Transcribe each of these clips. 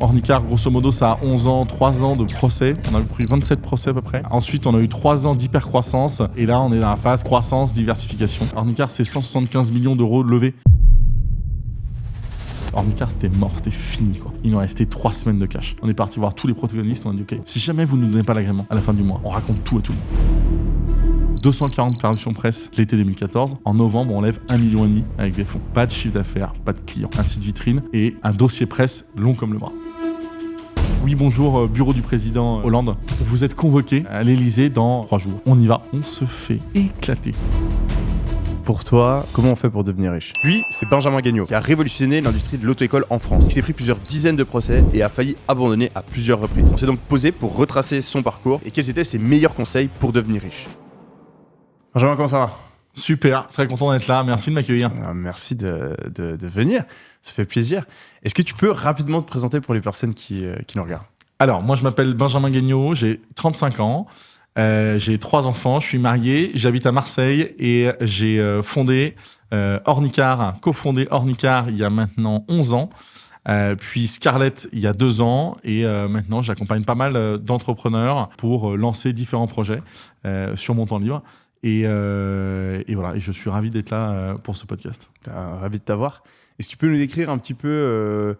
Ornicar, grosso modo, ça a 11 ans, 3 ans de procès. On a pris 27 procès à peu près. Ensuite, on a eu 3 ans d'hypercroissance. Et là, on est dans la phase croissance, diversification. Ornicar, c'est 175 millions d'euros de levée. Ornicar, c'était mort, c'était fini quoi. Il nous restait 3 semaines de cash. On est parti voir tous les protagonistes, on a dit ok, si jamais vous ne nous donnez pas l'agrément à la fin du mois, on raconte tout à tout le monde. 240 parutions presse l'été 2014. En novembre, on lève 1,5 million avec des fonds. Pas de chiffre d'affaires, pas de clients. Un site vitrine et un dossier presse long comme le bras. Oui, bonjour, bureau du président Hollande. Vous êtes convoqué à l'Elysée dans 3 jours. On y va, on se fait éclater. Pour toi, comment on fait pour devenir riche ? Lui, c'est Benjamin Gagnon, qui a révolutionné l'industrie de l'auto-école en France. Il s'est pris plusieurs dizaines de procès et a failli abandonner à plusieurs reprises. On s'est donc posé pour retracer son parcours et quels étaient ses meilleurs conseils pour devenir riche. Benjamin, comment ça va ? Super, très content d'être là, merci de m'accueillir. Merci de venir, ça fait plaisir. Est-ce que tu peux rapidement te présenter pour les personnes qui nous regardent ? Alors, moi je m'appelle Benjamin Gagnon, j'ai 35 ans. J'ai 3 enfants, je suis marié, j'habite à Marseille et j'ai fondé Ornicar, cofondé Ornicar il y a maintenant 11 ans, puis Scarlett il y a 2 ans et maintenant j'accompagne pas mal d'entrepreneurs pour lancer différents projets sur mon temps libre et voilà, et je suis ravi d'être là pour ce podcast. Ravi de t'avoir. Est-ce que tu peux nous décrire un petit peu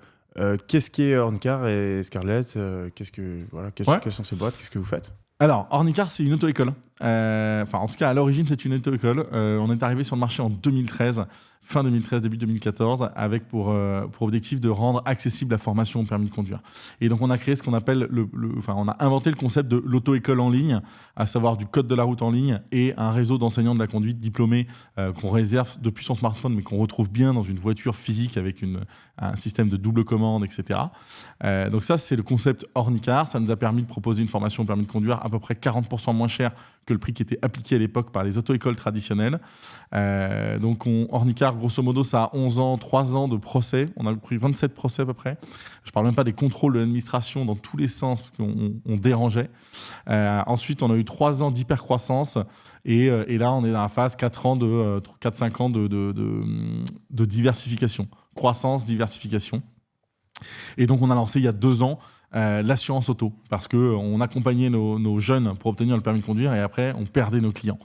qu'est-ce qu'est Ornicar et Scarlett, quelles sont ces boîtes, qu'est-ce que vous faites ? Alors, Ornicar, c'est une auto-école. En tout cas, à l'origine, c'est une auto-école. On est arrivé sur le marché en 2013, fin 2013, début 2014, avec pour objectif de rendre accessible la formation au permis de conduire. Et donc, on a créé ce qu'on appelle on a inventé le concept de l'auto-école en ligne, à savoir du code de la route en ligne et un réseau d'enseignants de la conduite diplômés qu'on réserve depuis son smartphone, mais qu'on retrouve bien dans une voiture physique avec un système de double commande, etc. Donc ça, c'est le concept Ornicar. Ça nous a permis de proposer une formation au permis de conduire à peu près 40% moins cher que le prix qui était appliqué à l'époque par les auto-écoles traditionnelles. Ornicar, grosso modo, ça a 11 ans, 3 ans de procès. On a pris 27 procès à peu près. Je ne parle même pas des contrôles de l'administration dans tous les sens, parce qu'on dérangeait. Ensuite, on a eu 3 ans d'hypercroissance. Et là, on est dans la phase 4-5 ans de diversification. Croissance, diversification. Et donc, on a lancé il y a 2 ans l'assurance auto, parce qu'on accompagnait nos jeunes pour obtenir le permis de conduire et après, on perdait nos clients.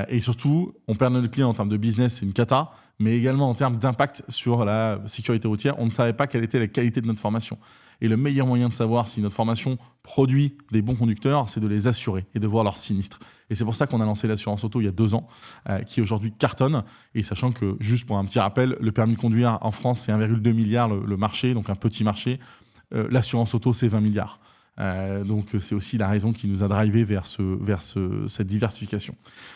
Et surtout, on perdait nos clients en termes de business, c'est une cata, mais également en termes d'impact sur la sécurité routière. On ne savait pas quelle était la qualité de notre formation. Et le meilleur moyen de savoir si notre formation produit des bons conducteurs, c'est de les assurer et de voir leurs sinistres. Et c'est pour ça qu'on a lancé l'assurance auto il y a 2 ans, qui aujourd'hui cartonne. Et sachant que, juste pour un petit rappel, le permis de conduire en France, c'est 1,2 milliard le marché, donc un petit marché. L'assurance auto, c'est 20 milliards. Donc c'est aussi la raison qui nous a drivé vers cette diversification.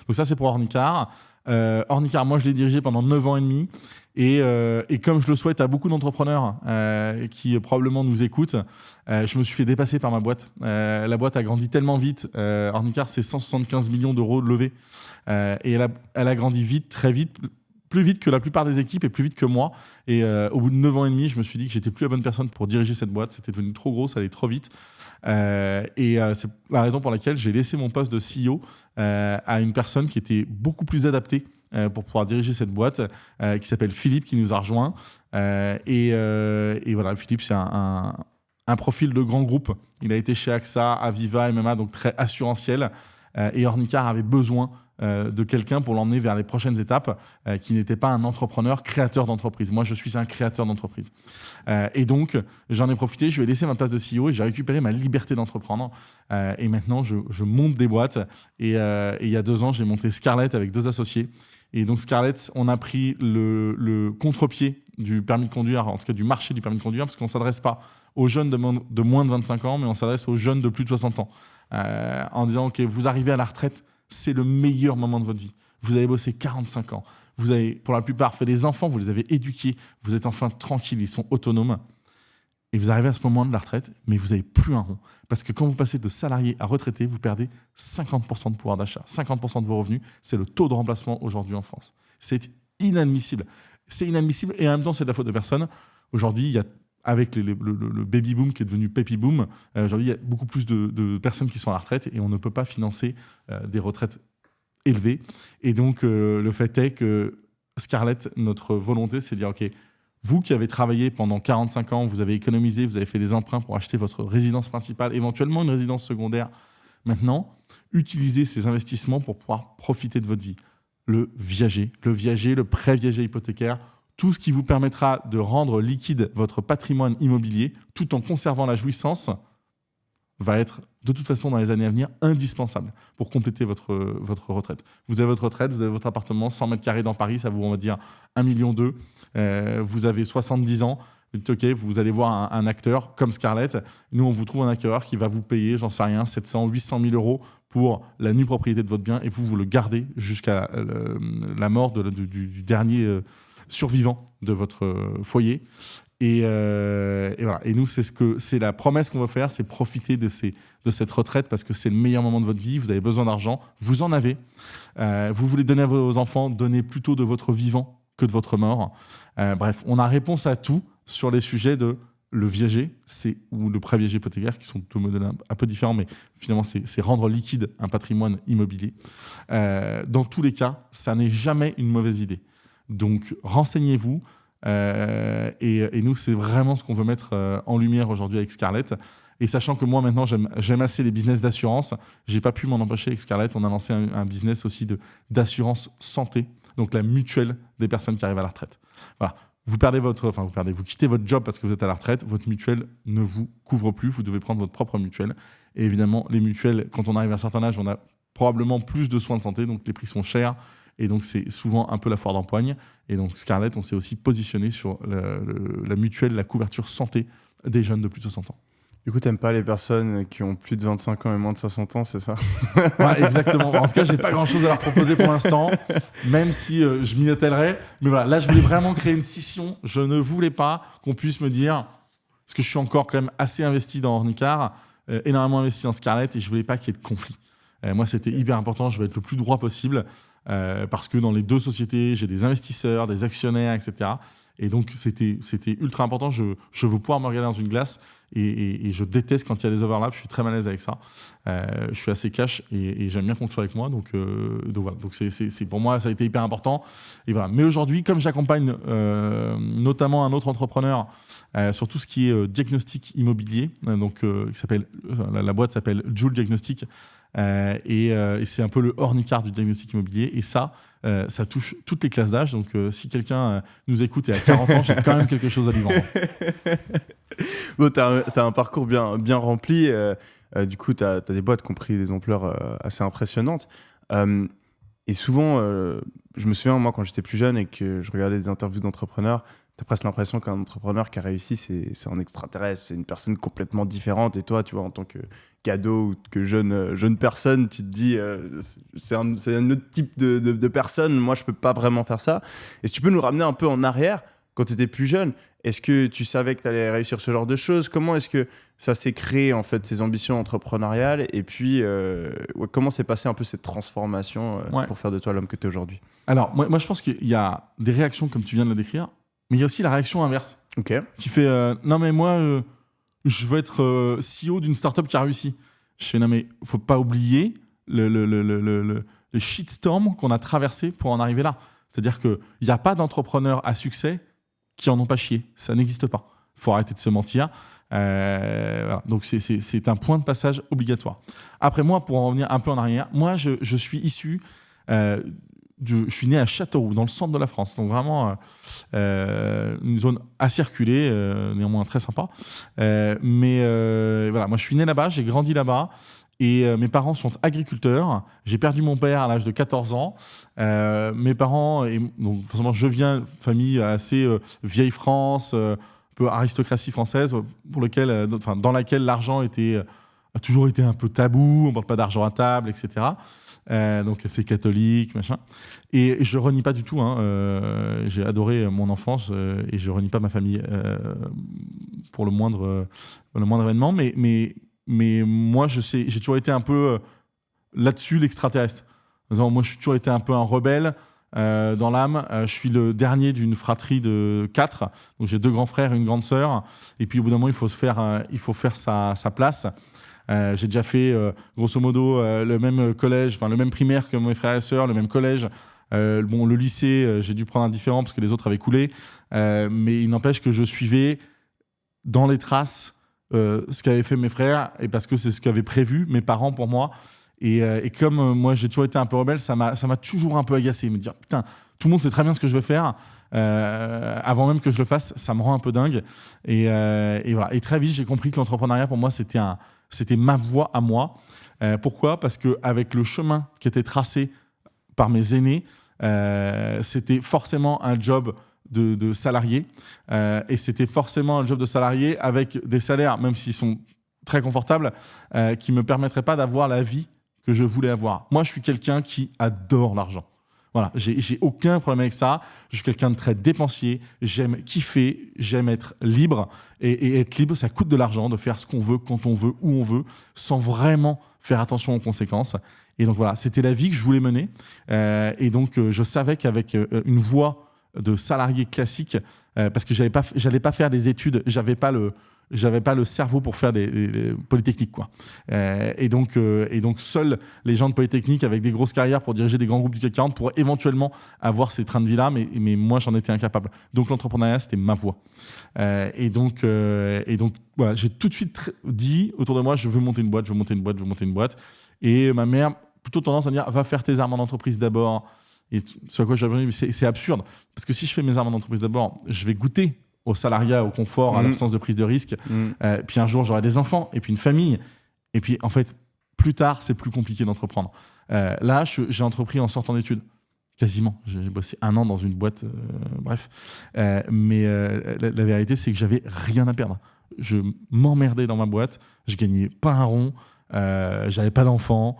Donc ça, c'est pour Ornicar. Ornicar, moi, je l'ai dirigé pendant 9 ans et demi. Et comme je le souhaite à beaucoup d'entrepreneurs qui probablement nous écoutent, je me suis fait dépasser par ma boîte. La boîte a grandi tellement vite. Ornicar, c'est 175 millions d'euros de levée. Et elle a grandi vite, très vite, plus vite que la plupart des équipes et plus vite que moi. Et au bout de 9 ans et demi, je me suis dit que j'étais plus la bonne personne pour diriger cette boîte. C'était devenu trop gros, ça allait trop vite. C'est la raison pour laquelle j'ai laissé mon poste de CEO à une personne qui était beaucoup plus adaptée pour pouvoir diriger cette boîte, qui s'appelle Philippe, qui nous a rejoints. Et voilà, Philippe, c'est un profil de grand groupe. Il a été chez AXA, Aviva, MMA, donc très assurantiel. Et Ornicar avait besoin de quelqu'un pour l'emmener vers les prochaines étapes, qui n'était pas un entrepreneur créateur d'entreprise. Moi, je suis un créateur d'entreprise. Et donc, j'en ai profité, je lui ai laissé ma place de CEO et j'ai récupéré ma liberté d'entreprendre. Et maintenant, je monte des boîtes. Et il y a 2 ans, j'ai monté Scarlett avec 2 associés. Et donc, Scarlett, on a pris le contre-pied du permis de conduire, en tout cas du marché du permis de conduire, parce qu'on ne s'adresse pas aux jeunes de moins de 25 ans, mais on s'adresse aux jeunes de plus de 60 ans. En disant, OK, vous arrivez à la retraite, c'est le meilleur moment de votre vie. Vous avez bossé 45 ans. Vous avez, pour la plupart, fait des enfants, vous les avez éduqués. Vous êtes enfin tranquilles, ils sont autonomes. Et vous arrivez à ce moment de la retraite, mais vous n'avez plus un rond. Parce que quand vous passez de salarié à retraité, vous perdez 50% de pouvoir d'achat. 50% de vos revenus, c'est le taux de remplacement aujourd'hui en France. C'est inadmissible. C'est inadmissible et en même temps, c'est de la faute de personne. Aujourd'hui, il y a avec le baby boom qui est devenu peppy boom, aujourd'hui, il y a beaucoup plus de personnes qui sont à la retraite et on ne peut pas financer des retraites élevées. Et donc, le fait est que Scarlett, notre volonté, c'est de dire, OK, Vous qui avez travaillé pendant 45 ans, vous avez économisé, vous avez fait des emprunts pour acheter votre résidence principale, éventuellement une résidence secondaire. Maintenant, utilisez ces investissements pour pouvoir profiter de votre vie. Le viager, le prêt viager hypothécaire, tout ce qui vous permettra de rendre liquide votre patrimoine immobilier tout en conservant la jouissance va être de toute façon dans les années à venir indispensable pour compléter votre retraite. Vous avez votre retraite, vous avez votre appartement, 100 mètres carrés dans Paris, ça vous, on va dire, 1,2 million. Vous avez 70 ans, vous dites, OK, vous allez voir un acteur comme Scarlett. Nous, on vous trouve un acquéreur qui va vous payer, j'en sais rien, 700, 800 000 euros pour la nue propriété de votre bien et vous le gardez jusqu'à la mort du dernier survivant de votre foyer. Et voilà. Et nous, c'est la promesse qu'on veut faire, c'est profiter de cette retraite parce que c'est le meilleur moment de votre vie. Vous avez besoin d'argent, vous en avez. Vous voulez donner à vos enfants, donnez plutôt de votre vivant que de votre mort. Bref, on a réponse à tout sur les sujets de le viager ou le prêt viager hypothécaire, qui sont deux modèles un peu différents, mais finalement, c'est rendre liquide un patrimoine immobilier. Dans tous les cas, ça n'est jamais une mauvaise idée. Donc, renseignez-vous. Et nous, c'est vraiment ce qu'on veut mettre en lumière aujourd'hui avec Scarlett. Et sachant que moi, maintenant, j'aime assez les business d'assurance, j'ai pas pu m'en empêcher avec Scarlett. On a lancé un business aussi d'assurance santé, donc la mutuelle des personnes qui arrivent à la retraite. Voilà. Vous quittez votre job parce que vous êtes à la retraite, votre mutuelle ne vous couvre plus, vous devez prendre votre propre mutuelle. Et évidemment, les mutuelles, quand on arrive à un certain âge, on a probablement plus de soins de santé, donc les prix sont chers. Et donc, c'est souvent un peu la foire d'empoigne. Et donc, Scarlett, on s'est aussi positionné sur la mutuelle, la couverture santé des jeunes de plus de 60 ans. Du coup, t'aimes pas les personnes qui ont plus de 25 ans et moins de 60 ans, c'est ça? Ouais, exactement. En tout cas, j'ai pas grand-chose à leur proposer pour l'instant, même si je m'y attellerai. Mais voilà, là, je voulais vraiment créer une scission. Je ne voulais pas qu'on puisse me dire, parce que je suis encore quand même assez investi dans Ornicar, énormément investi dans Scarlett, et je voulais pas qu'il y ait de conflit. Moi, c'était hyper important. Je veux être le plus droit possible. Parce que dans les deux sociétés, j'ai des investisseurs, des actionnaires, etc. Et donc, c'était ultra important. Je veux pouvoir me regarder dans une glace et je déteste quand il y a des overlaps. Je suis très mal à l'aise avec ça. Je suis assez cash et j'aime bien qu'on soit avec moi. Donc voilà. Donc, c'est pour moi, ça a été hyper important. Et voilà. Mais aujourd'hui, comme j'accompagne notamment un autre entrepreneur sur tout ce qui est diagnostic immobilier, qui s'appelle, la boîte s'appelle Joule Diagnostic, et c'est un peu le Ornicar du diagnostic immobilier. Et ça touche toutes les classes d'âge. Donc, si quelqu'un nous écoute et a 40 ans, j'ai quand même quelque chose à lui vendre. Bon, t'as un parcours bien rempli. Du coup, t'as des boîtes qui ont pris des ampleurs assez impressionnantes. Et souvent, je me souviens, moi, quand j'étais plus jeune et que je regardais des interviews d'entrepreneurs, t'as presque l'impression qu'un entrepreneur qui a réussi, c'est un extraterrestre, c'est une personne complètement différente. Et toi, tu vois, en tant que cadeau ou que jeune personne, tu te dis, c'est un autre type de personne. Moi, je peux pas vraiment faire ça. Est-ce que tu peux nous ramener un peu en arrière, quand tu étais plus jeune? Est-ce que tu savais que tu allais réussir ce genre de choses? Comment est-ce que ça s'est créé, en fait, ces ambitions entrepreneuriales? Et puis, comment s'est passée un peu cette transformation pour faire de toi l'homme que tu es aujourd'hui? Alors, moi, je pense qu'il y a des réactions, comme tu viens de le décrire, mais il y a aussi la réaction inverse. Ok. Qui fait non, mais moi, je veux être CEO d'une startup qui a réussi. Je fais non, mais faut pas oublier le shitstorm qu'on a traversé pour en arriver là. C'est-à-dire qu'il n'y a pas d'entrepreneurs à succès qui en ont pas chié. Ça n'existe pas. Il faut arrêter de se mentir. Voilà. Donc, c'est un point de passage obligatoire. Après, moi, pour en revenir un peu en arrière, moi, je suis issu... je suis né à Châteauroux, dans le centre de la France. Donc, vraiment, une zone à circuler, néanmoins très sympa. Mais voilà, moi, je suis né là-bas, j'ai grandi là-bas. Et mes parents sont agriculteurs. J'ai perdu mon père à l'âge de 14 ans. Mes parents, donc forcément, je viens d'une famille assez vieille France, un peu aristocratie française, dans laquelle l'argent a toujours été un peu tabou. On ne parle pas d'argent à table, etc. Donc c'est catholique, machin. Et je renie pas du tout. J'ai adoré mon enfance et je renie pas ma famille pour le moindre événement. Mais moi, j'ai toujours été un peu là-dessus l'extraterrestre. Moi, je suis toujours été un peu un rebelle dans l'âme. Je suis le dernier d'une fratrie de 4. Donc, j'ai 2 grands frères et une grande sœur. Et puis, au bout d'un moment, il faut faire sa place. J'ai déjà fait, grosso modo, le même collège, enfin le même primaire que mes frères et sœurs, le même collège, Bon, le lycée, j'ai dû prendre un différent parce que les autres avaient coulé, mais il n'empêche que je suivais dans les traces ce qu'avaient fait mes frères, et parce que c'est ce qu'avaient prévu mes parents pour moi. Et comme moi, j'ai toujours été un peu rebelle, ça m'a toujours un peu agacé. Me dire, putain, tout le monde sait très bien ce que je vais faire. Avant même que je le fasse, ça me rend un peu dingue. Et voilà. Et très vite, j'ai compris que l'entrepreneuriat, pour moi, c'était ma voie à moi. Pourquoi ? Parce qu'avec le chemin qui était tracé par mes aînés, c'était forcément un job de salarié. Et c'était forcément un job de salarié avec des salaires, même s'ils sont très confortables, qui ne me permettraient pas d'avoir la vie que je voulais avoir. Moi, je suis quelqu'un qui adore l'argent. Voilà, j'ai aucun problème avec ça. Je suis quelqu'un de très dépensier. J'aime kiffer, j'aime être libre. Et être libre, ça coûte de l'argent de faire ce qu'on veut, quand on veut, où on veut, sans vraiment faire attention aux conséquences. Et donc voilà, c'était la vie que je voulais mener. Et donc, je savais qu'avec une voie de salarié classique, parce que j'allais pas faire des études, j'avais pas le cerveau pour faire des polytechniques, quoi. Et donc seuls les gens de polytechnique avec des grosses carrières pour diriger des grands groupes du CAC 40 pourraient éventuellement avoir ces trains de vie-là, mais moi, j'en étais incapable. Donc l'entrepreneuriat, c'était ma voie. Et donc voilà, j'ai tout de suite dit autour de moi, je veux monter une boîte. Et ma mère, plutôt tendance à me dire, va faire tes armes en entreprise d'abord. Et sur quoi j'ai répondu, c'est absurde. Parce que si je fais mes armes en entreprise d'abord, je vais goûter au salariat, au confort, à l'absence de prise de risque. Puis un jour, j'aurai des enfants et puis une famille. Et puis, en fait, plus tard, c'est plus compliqué d'entreprendre. Là, j'ai entrepris en sortant d'études. Quasiment. J'ai bossé 1 an dans une boîte. Bref. Mais la vérité, c'est que j'avais rien à perdre. Je m'emmerdais dans ma boîte. Je gagnais pas un rond. J'avais pas d'enfants.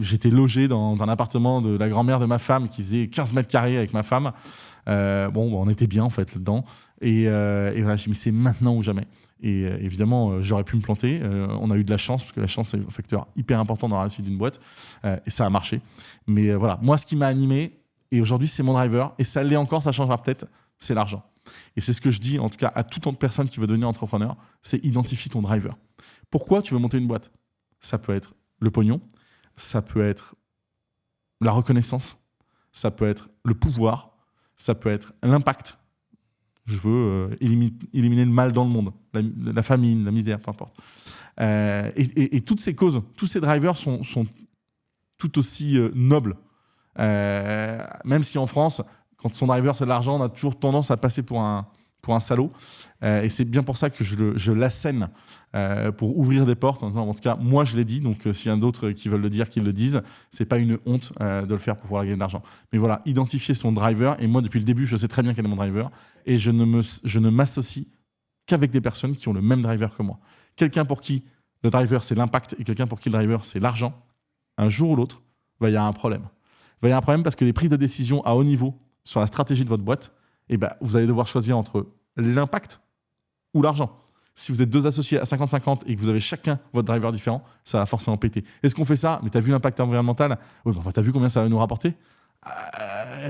J'étais logé dans un appartement de la grand-mère de ma femme qui faisait 15 mètres carrés avec ma femme. On était bien en fait là-dedans. Et voilà, je me suis dit, c'est maintenant ou jamais. Et évidemment, j'aurais pu me planter. On a eu de la chance, parce que la chance est un facteur hyper important dans la réussite d'une boîte. Et ça a marché. Mais voilà, moi, ce qui m'a animé, et aujourd'hui, c'est mon driver, et ça l'est encore, ça changera peut-être, c'est l'argent. Et c'est ce que je dis, en tout cas, à toute personne qui veut devenir entrepreneur, c'est identifie ton driver. Pourquoi tu veux monter une boîte ? Ça peut être le pognon, ça peut être la reconnaissance, ça peut être le pouvoir, ça peut être l'impact. Je veux éliminer le mal dans le monde, la famine, la misère, peu importe. Et toutes ces causes, tous ces drivers sont tout aussi nobles. Même si en France, quand son driver c'est de l'argent, on a toujours tendance à passer pour un salaud. Et c'est bien pour ça que je l'assène pour ouvrir des portes. En tout cas, moi, je l'ai dit. Donc, s'il y en a d'autres qui veulent le dire, qu'ils le disent. C'est pas une honte de le faire pour pouvoir gagner de l'argent. Mais voilà, identifier son driver. Et moi, depuis le début, je sais très bien quel est mon driver. Et je ne m'associe qu'avec des personnes qui ont le même driver que moi. Quelqu'un pour qui le driver, c'est l'impact, et quelqu'un pour qui le driver, c'est l'argent. Un jour ou l'autre, il y a un problème. Il va y avoir un problème parce que les prises de décision à haut niveau sur la stratégie de votre boîte, vous allez devoir choisir entre l'impact ou l'argent. Si vous êtes 2 associés à 50-50 et que vous avez chacun votre driver différent, ça va forcément péter. Est-ce qu'on fait ça ? Mais tu as vu l'impact environnemental ? Oui, tu as vu combien ça va nous rapporter ?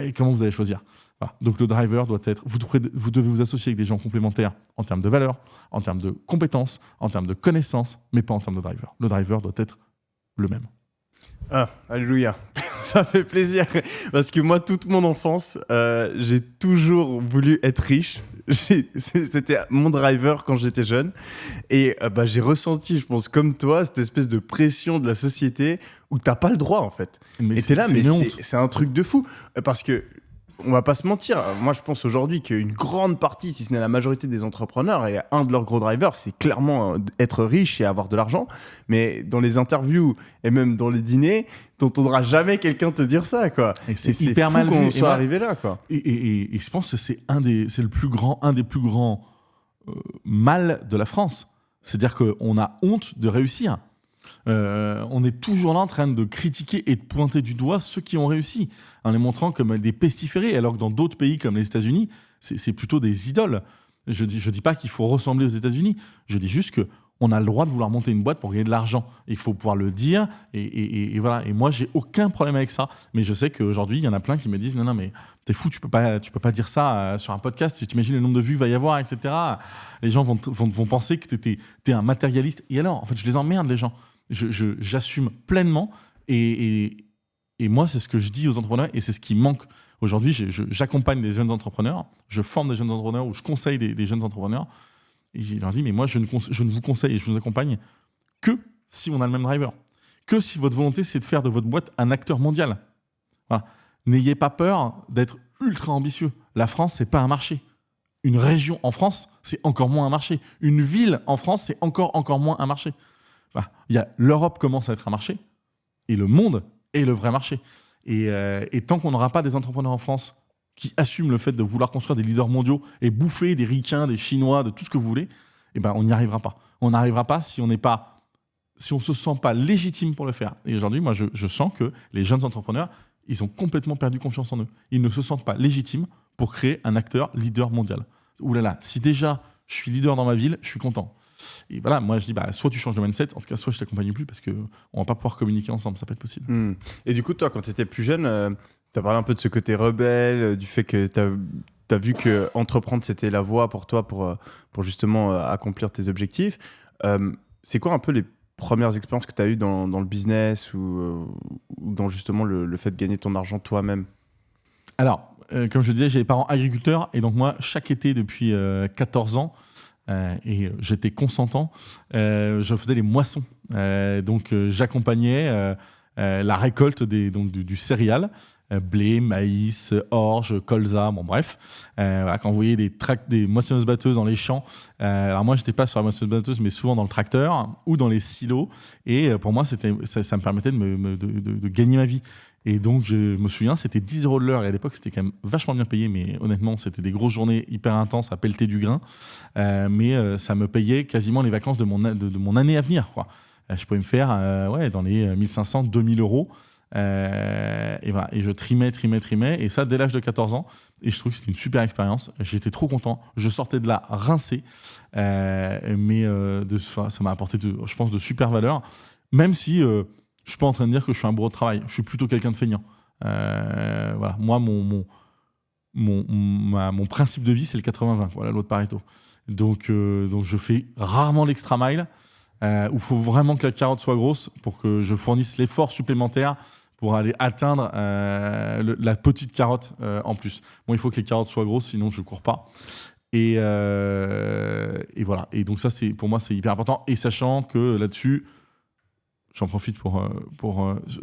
Et comment vous allez choisir ? Voilà. Donc le driver doit être... Vous devez vous associer avec des gens complémentaires en termes de valeur, en termes de compétences, en termes de connaissances, mais pas en termes de driver. Le driver doit être le même. Ah, alléluia. Ça fait plaisir. Parce que moi, toute mon enfance, j'ai toujours voulu être riche. C'était mon driver quand j'étais jeune. Et j'ai ressenti, je pense, comme toi, cette espèce de pression de la société où t'as pas le droit, en fait. Et t'es là, mais c'est un truc de fou. Parce que, on va pas se mentir, moi je pense aujourd'hui qu'une grande partie, si ce n'est la majorité des entrepreneurs, et un de leurs gros drivers, c'est clairement être riche et avoir de l'argent. Mais dans les interviews et même dans les dîners, t'entendras jamais quelqu'un te dire ça, quoi. Et c'est hyper mal vu qu'on soit arrivé là, quoi. Et je pense que c'est un des plus grands mal de la France. C'est-à-dire qu'on a honte de réussir. On est toujours là en train de critiquer et de pointer du doigt ceux qui ont réussi, en les montrant comme des pestiférés, alors que dans d'autres pays comme les États-Unis, c'est plutôt des idoles. Je dis pas qu'il faut ressembler aux États-Unis, je dis juste qu'on a le droit de vouloir monter une boîte pour gagner de l'argent. Il faut pouvoir le dire, et voilà. Et moi, j'ai aucun problème avec ça, mais je sais qu'aujourd'hui, il y en a plein qui me disent non, mais t'es fou, tu peux pas dire ça sur un podcast. Si tu imagines le nombre de vues qu'il va y avoir, etc. Les gens vont penser que t'es un matérialiste. Et alors, en fait, je les emmerde, les gens. J'assume pleinement et Et moi, c'est ce que je dis aux entrepreneurs et c'est ce qui manque. Aujourd'hui, j'accompagne des jeunes entrepreneurs, je forme des jeunes entrepreneurs ou je conseille des jeunes entrepreneurs. Et je leur dis, mais moi, je ne vous conseille et je vous accompagne que si on a le même driver. Que si votre volonté, c'est de faire de votre boîte un acteur mondial. Voilà. N'ayez pas peur d'être ultra ambitieux. La France, c'est pas un marché. Une région en France, c'est encore moins un marché. Une ville en France, c'est encore moins un marché. Voilà. L'Europe commence à être un marché et le monde est le vrai marché. Et tant qu'on n'aura pas des entrepreneurs en France qui assument le fait de vouloir construire des leaders mondiaux et bouffer des Ricains, des Chinois, de tout ce que vous voulez, eh ben, on n'y arrivera pas. On n'arrivera pas si on se sent pas légitime pour le faire. Et aujourd'hui, moi, je sens que les jeunes entrepreneurs, ils ont complètement perdu confiance en eux. Ils ne se sentent pas légitimes pour créer un acteur leader mondial. Ouh là là, si déjà je suis leader dans ma ville, je suis content. Et voilà, moi je dis, soit tu changes de mindset, en tout cas, soit je t'accompagne plus parce qu'on ne va pas pouvoir communiquer ensemble, ça peut être possible. Et du coup, toi, quand tu étais plus jeune, tu as parlé un peu de ce côté rebelle, du fait que tu as vu que entreprendre, c'était la voie pour toi pour justement accomplir tes objectifs. C'est quoi un peu les premières expériences que tu as eues dans le business ou dans justement le fait de gagner ton argent toi-même? Alors, comme je le disais, j'ai des parents agriculteurs et donc moi, chaque été depuis 14 ans, et j'étais consentant, je faisais les moissons. Donc, j'accompagnais la récolte du céréal, blé, maïs, orge, colza, bon bref. Voilà, quand vous voyez des moissonneuses-batteuses dans les champs, alors moi, je n'étais pas sur la moissonneuse-batteuse, mais souvent dans le tracteur ou dans les silos. Et pour moi, ça me permettait de gagner ma vie. Et donc, je me souviens, c'était 10 € de l'heure. Et à l'époque, c'était quand même vachement bien payé. Mais honnêtement, c'était des grosses journées hyper intenses à pelleter du grain. Mais ça me payait quasiment les vacances de mon année à venir, quoi. Je pouvais me faire dans les 1500, 2000 €. Et voilà. Et je trimais. Et ça, dès l'âge de 14 ans. Et je trouve que c'était une super expérience. J'étais trop content. Je sortais de là rincé. Mais ça m'a apporté, je pense, de super valeurs. Même si... je suis pas en train de dire que je suis un bourreau de travail. Je suis plutôt quelqu'un de feignant. Voilà. Moi, mon principe de vie, c'est le 80-20, la loi de Pareto. Donc, je fais rarement l'extra mile, où il faut vraiment que la carotte soit grosse pour que je fournisse l'effort supplémentaire pour aller atteindre la petite carotte en plus. Bon, il faut que les carottes soient grosses, sinon je cours pas. Et voilà. Et donc ça, pour moi, c'est hyper important. Et sachant que là-dessus, j'en profite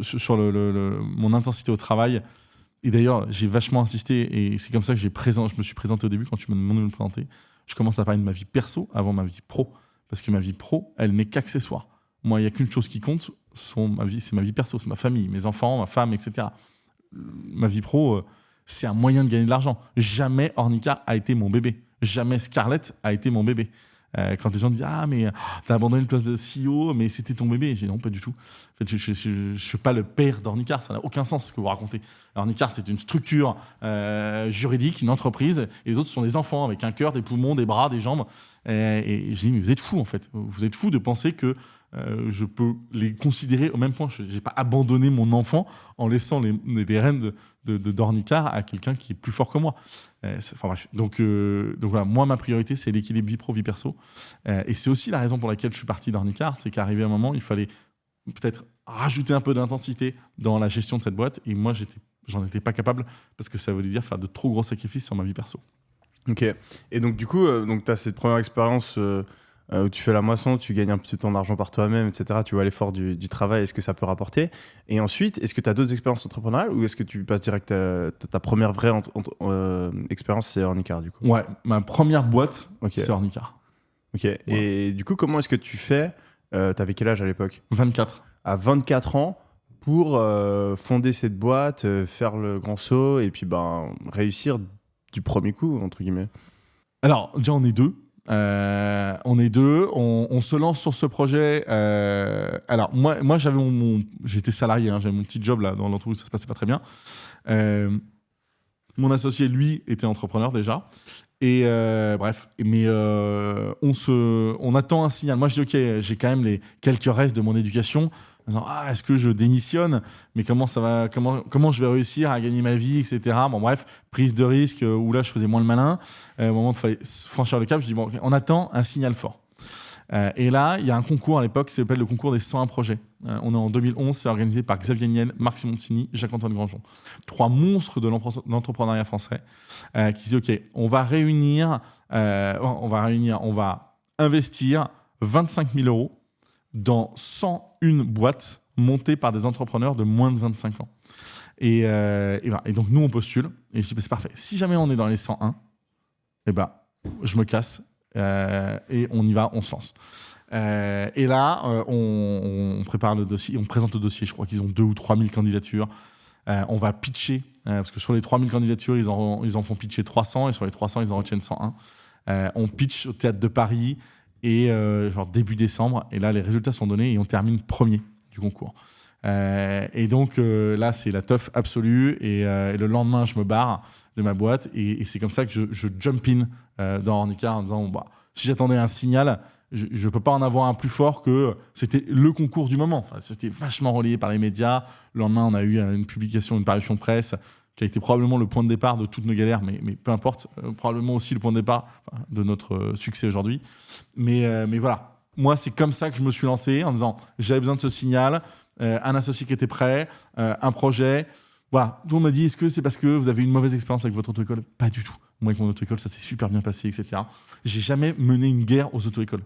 sur mon intensité au travail. Et d'ailleurs, j'ai vachement insisté, et c'est comme ça que je me suis présenté au début quand tu m'as demandé de me présenter. Je commence à parler de ma vie perso avant ma vie pro. Parce que ma vie pro, elle n'est qu'accessoire. Moi, il n'y a qu'une chose qui compte, c'est ma vie perso, c'est ma famille, mes enfants, ma femme, etc. Ma vie pro, c'est un moyen de gagner de l'argent. Jamais Ornicar a été mon bébé. Jamais Scarlett a été mon bébé. Quand les gens disent « Ah, mais t'as abandonné le poste de CEO, mais c'était ton bébé », j'ai dit « Non, pas du tout. En fait, je ne suis pas le père d'Ornicar, ça n'a aucun sens ce que vous racontez. Ornicar, c'est une structure juridique, une entreprise, et les autres sont des enfants avec un cœur, des poumons, des bras, des jambes. Et j'ai dit « Mais vous êtes fous, en fait. Vous êtes fous de penser que je peux les considérer au même point. Je n'ai pas abandonné mon enfant en laissant les rênes d'Ornicar à quelqu'un qui est plus fort que moi. » Enfin bref, donc voilà, moi ma priorité c'est l'équilibre vie pro vie perso, et c'est aussi la raison pour laquelle je suis parti d'Ornicar, c'est qu'arrivé un moment il fallait peut-être rajouter un peu d'intensité dans la gestion de cette boîte, et moi j'en étais pas capable parce que ça voulait dire faire de trop gros sacrifices sur ma vie perso. Ok, et donc du coup tu as cette première expérience où tu fais la moisson, tu gagnes un petit temps d'argent par toi-même, etc. Tu vois l'effort du travail et ce que ça peut rapporter. Et ensuite, est-ce que tu as d'autres expériences entrepreneuriales ou est-ce que tu passes direct à ta première vraie expérience, c'est Ornicar du coup? Ouais, ma première boîte, c'est Ornicar. Ok, ouais. Et du coup, comment est-ce que tu fais t'avais quel âge à l'époque? 24. À 24 ans pour fonder cette boîte, faire le grand saut et puis réussir du premier coup, entre guillemets. Alors, déjà, on est deux. On se lance sur ce projet. Alors moi j'étais salarié, j'avais mon petit job là dans l'entreprise, ça se passait pas très bien. Mon associé lui était entrepreneur déjà. Et bref, mais on attend un signal. Moi je dis ok, j'ai quand même les quelques restes de mon éducation. Est-ce que je démissionne? Mais comment ça va? Comment je vais réussir à gagner ma vie, etc. Bon bref, prise de risque où là je faisais moins le malin. Au moment où il fallait franchir le cap, je dis bon, okay, on attend un signal fort. Et là, il y a un concours à l'époque qui s'appelle le concours des 101 projets. On est en 2011, c'est organisé par Xavier Niel, Marc Simoncini, Jacques-Antoine Grandjean. 3 monstres de l'entrepreneuriat français qui disent OK, on va investir 25 000 euros dans 101 boîtes montées par des entrepreneurs de moins de 25 ans. Et voilà. Et donc, nous, on postule. Et je dis, c'est parfait. Si jamais on est dans les 101, je me casse et on y va, on se lance. Et là, on prépare le dossier, on présente le dossier. Je crois qu'ils ont 2 ou 3 000 candidatures. On va pitcher, parce que sur les 3 000 candidatures, ils en font pitcher 300, et sur les 300, ils en retiennent 101. On pitch au Théâtre de Paris, et début décembre. Et là, les résultats sont donnés, et on termine premier du concours. Et donc, là, c'est la teuf absolue, et le lendemain, je me barre de ma boîte, et c'est comme ça que je jump in dans Ornicar en disant, si j'attendais un signal, je ne peux pas en avoir un plus fort que c'était le concours du moment. Enfin, c'était vachement relayé par les médias. Le lendemain, on a eu une publication, une parution de presse qui a été probablement le point de départ de toutes nos galères, mais peu importe, probablement aussi le point de départ de notre succès aujourd'hui. Mais voilà, moi, c'est comme ça que je me suis lancé en disant, j'avais besoin de ce signal, un associé qui était prêt, un projet. Voilà, tout le monde m'a dit, est-ce que c'est parce que vous avez eu une mauvaise expérience avec votre auto-école ? Pas du tout. Moi, avec mon auto-école, ça s'est super bien passé, etc. J'ai jamais mené une guerre aux auto-écoles.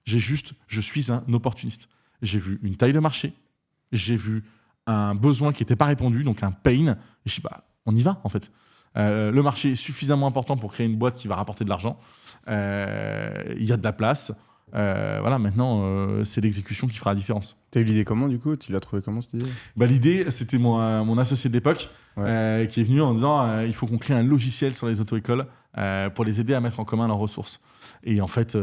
Je suis un opportuniste. J'ai vu une taille de marché, j'ai vu un besoin qui n'était pas répondu, donc un pain, et je dis, on y va, en fait. Le marché est suffisamment important pour créer une boîte qui va rapporter de l'argent. Il y a de la place. Maintenant, c'est l'exécution qui fera la différence. T'as eu l'idée comment, du coup ? Tu l'as trouvé comment, cette idée ? L'idée, c'était mon associé d'époque qui est venu en disant il faut qu'on crée un logiciel sur les auto-écoles pour les aider à mettre en commun leurs ressources. Et en fait,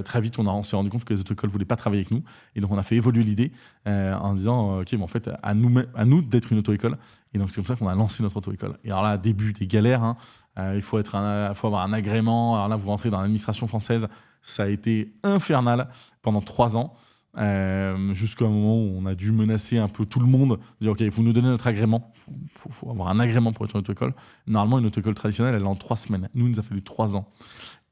très vite, on s'est rendu compte que les auto-écoles ne voulaient pas travailler avec nous. Et donc, on a fait évoluer l'idée en disant en fait, à nous d'être une auto-école. Et donc, c'est comme ça qu'on a lancé notre auto-école. Et alors là, début des galères, il faut avoir un agrément. Alors là, vous rentrez dans l'administration française. Ça a été infernal pendant 3 ans. Jusqu'à un moment où on a dû menacer un peu tout le monde, dire OK, vous nous donnez notre agrément, faut avoir un agrément pour être une auto-école. Normalement, une auto-école traditionnelle, elle est en 3 semaines. Nous, il nous a fallu 3 ans.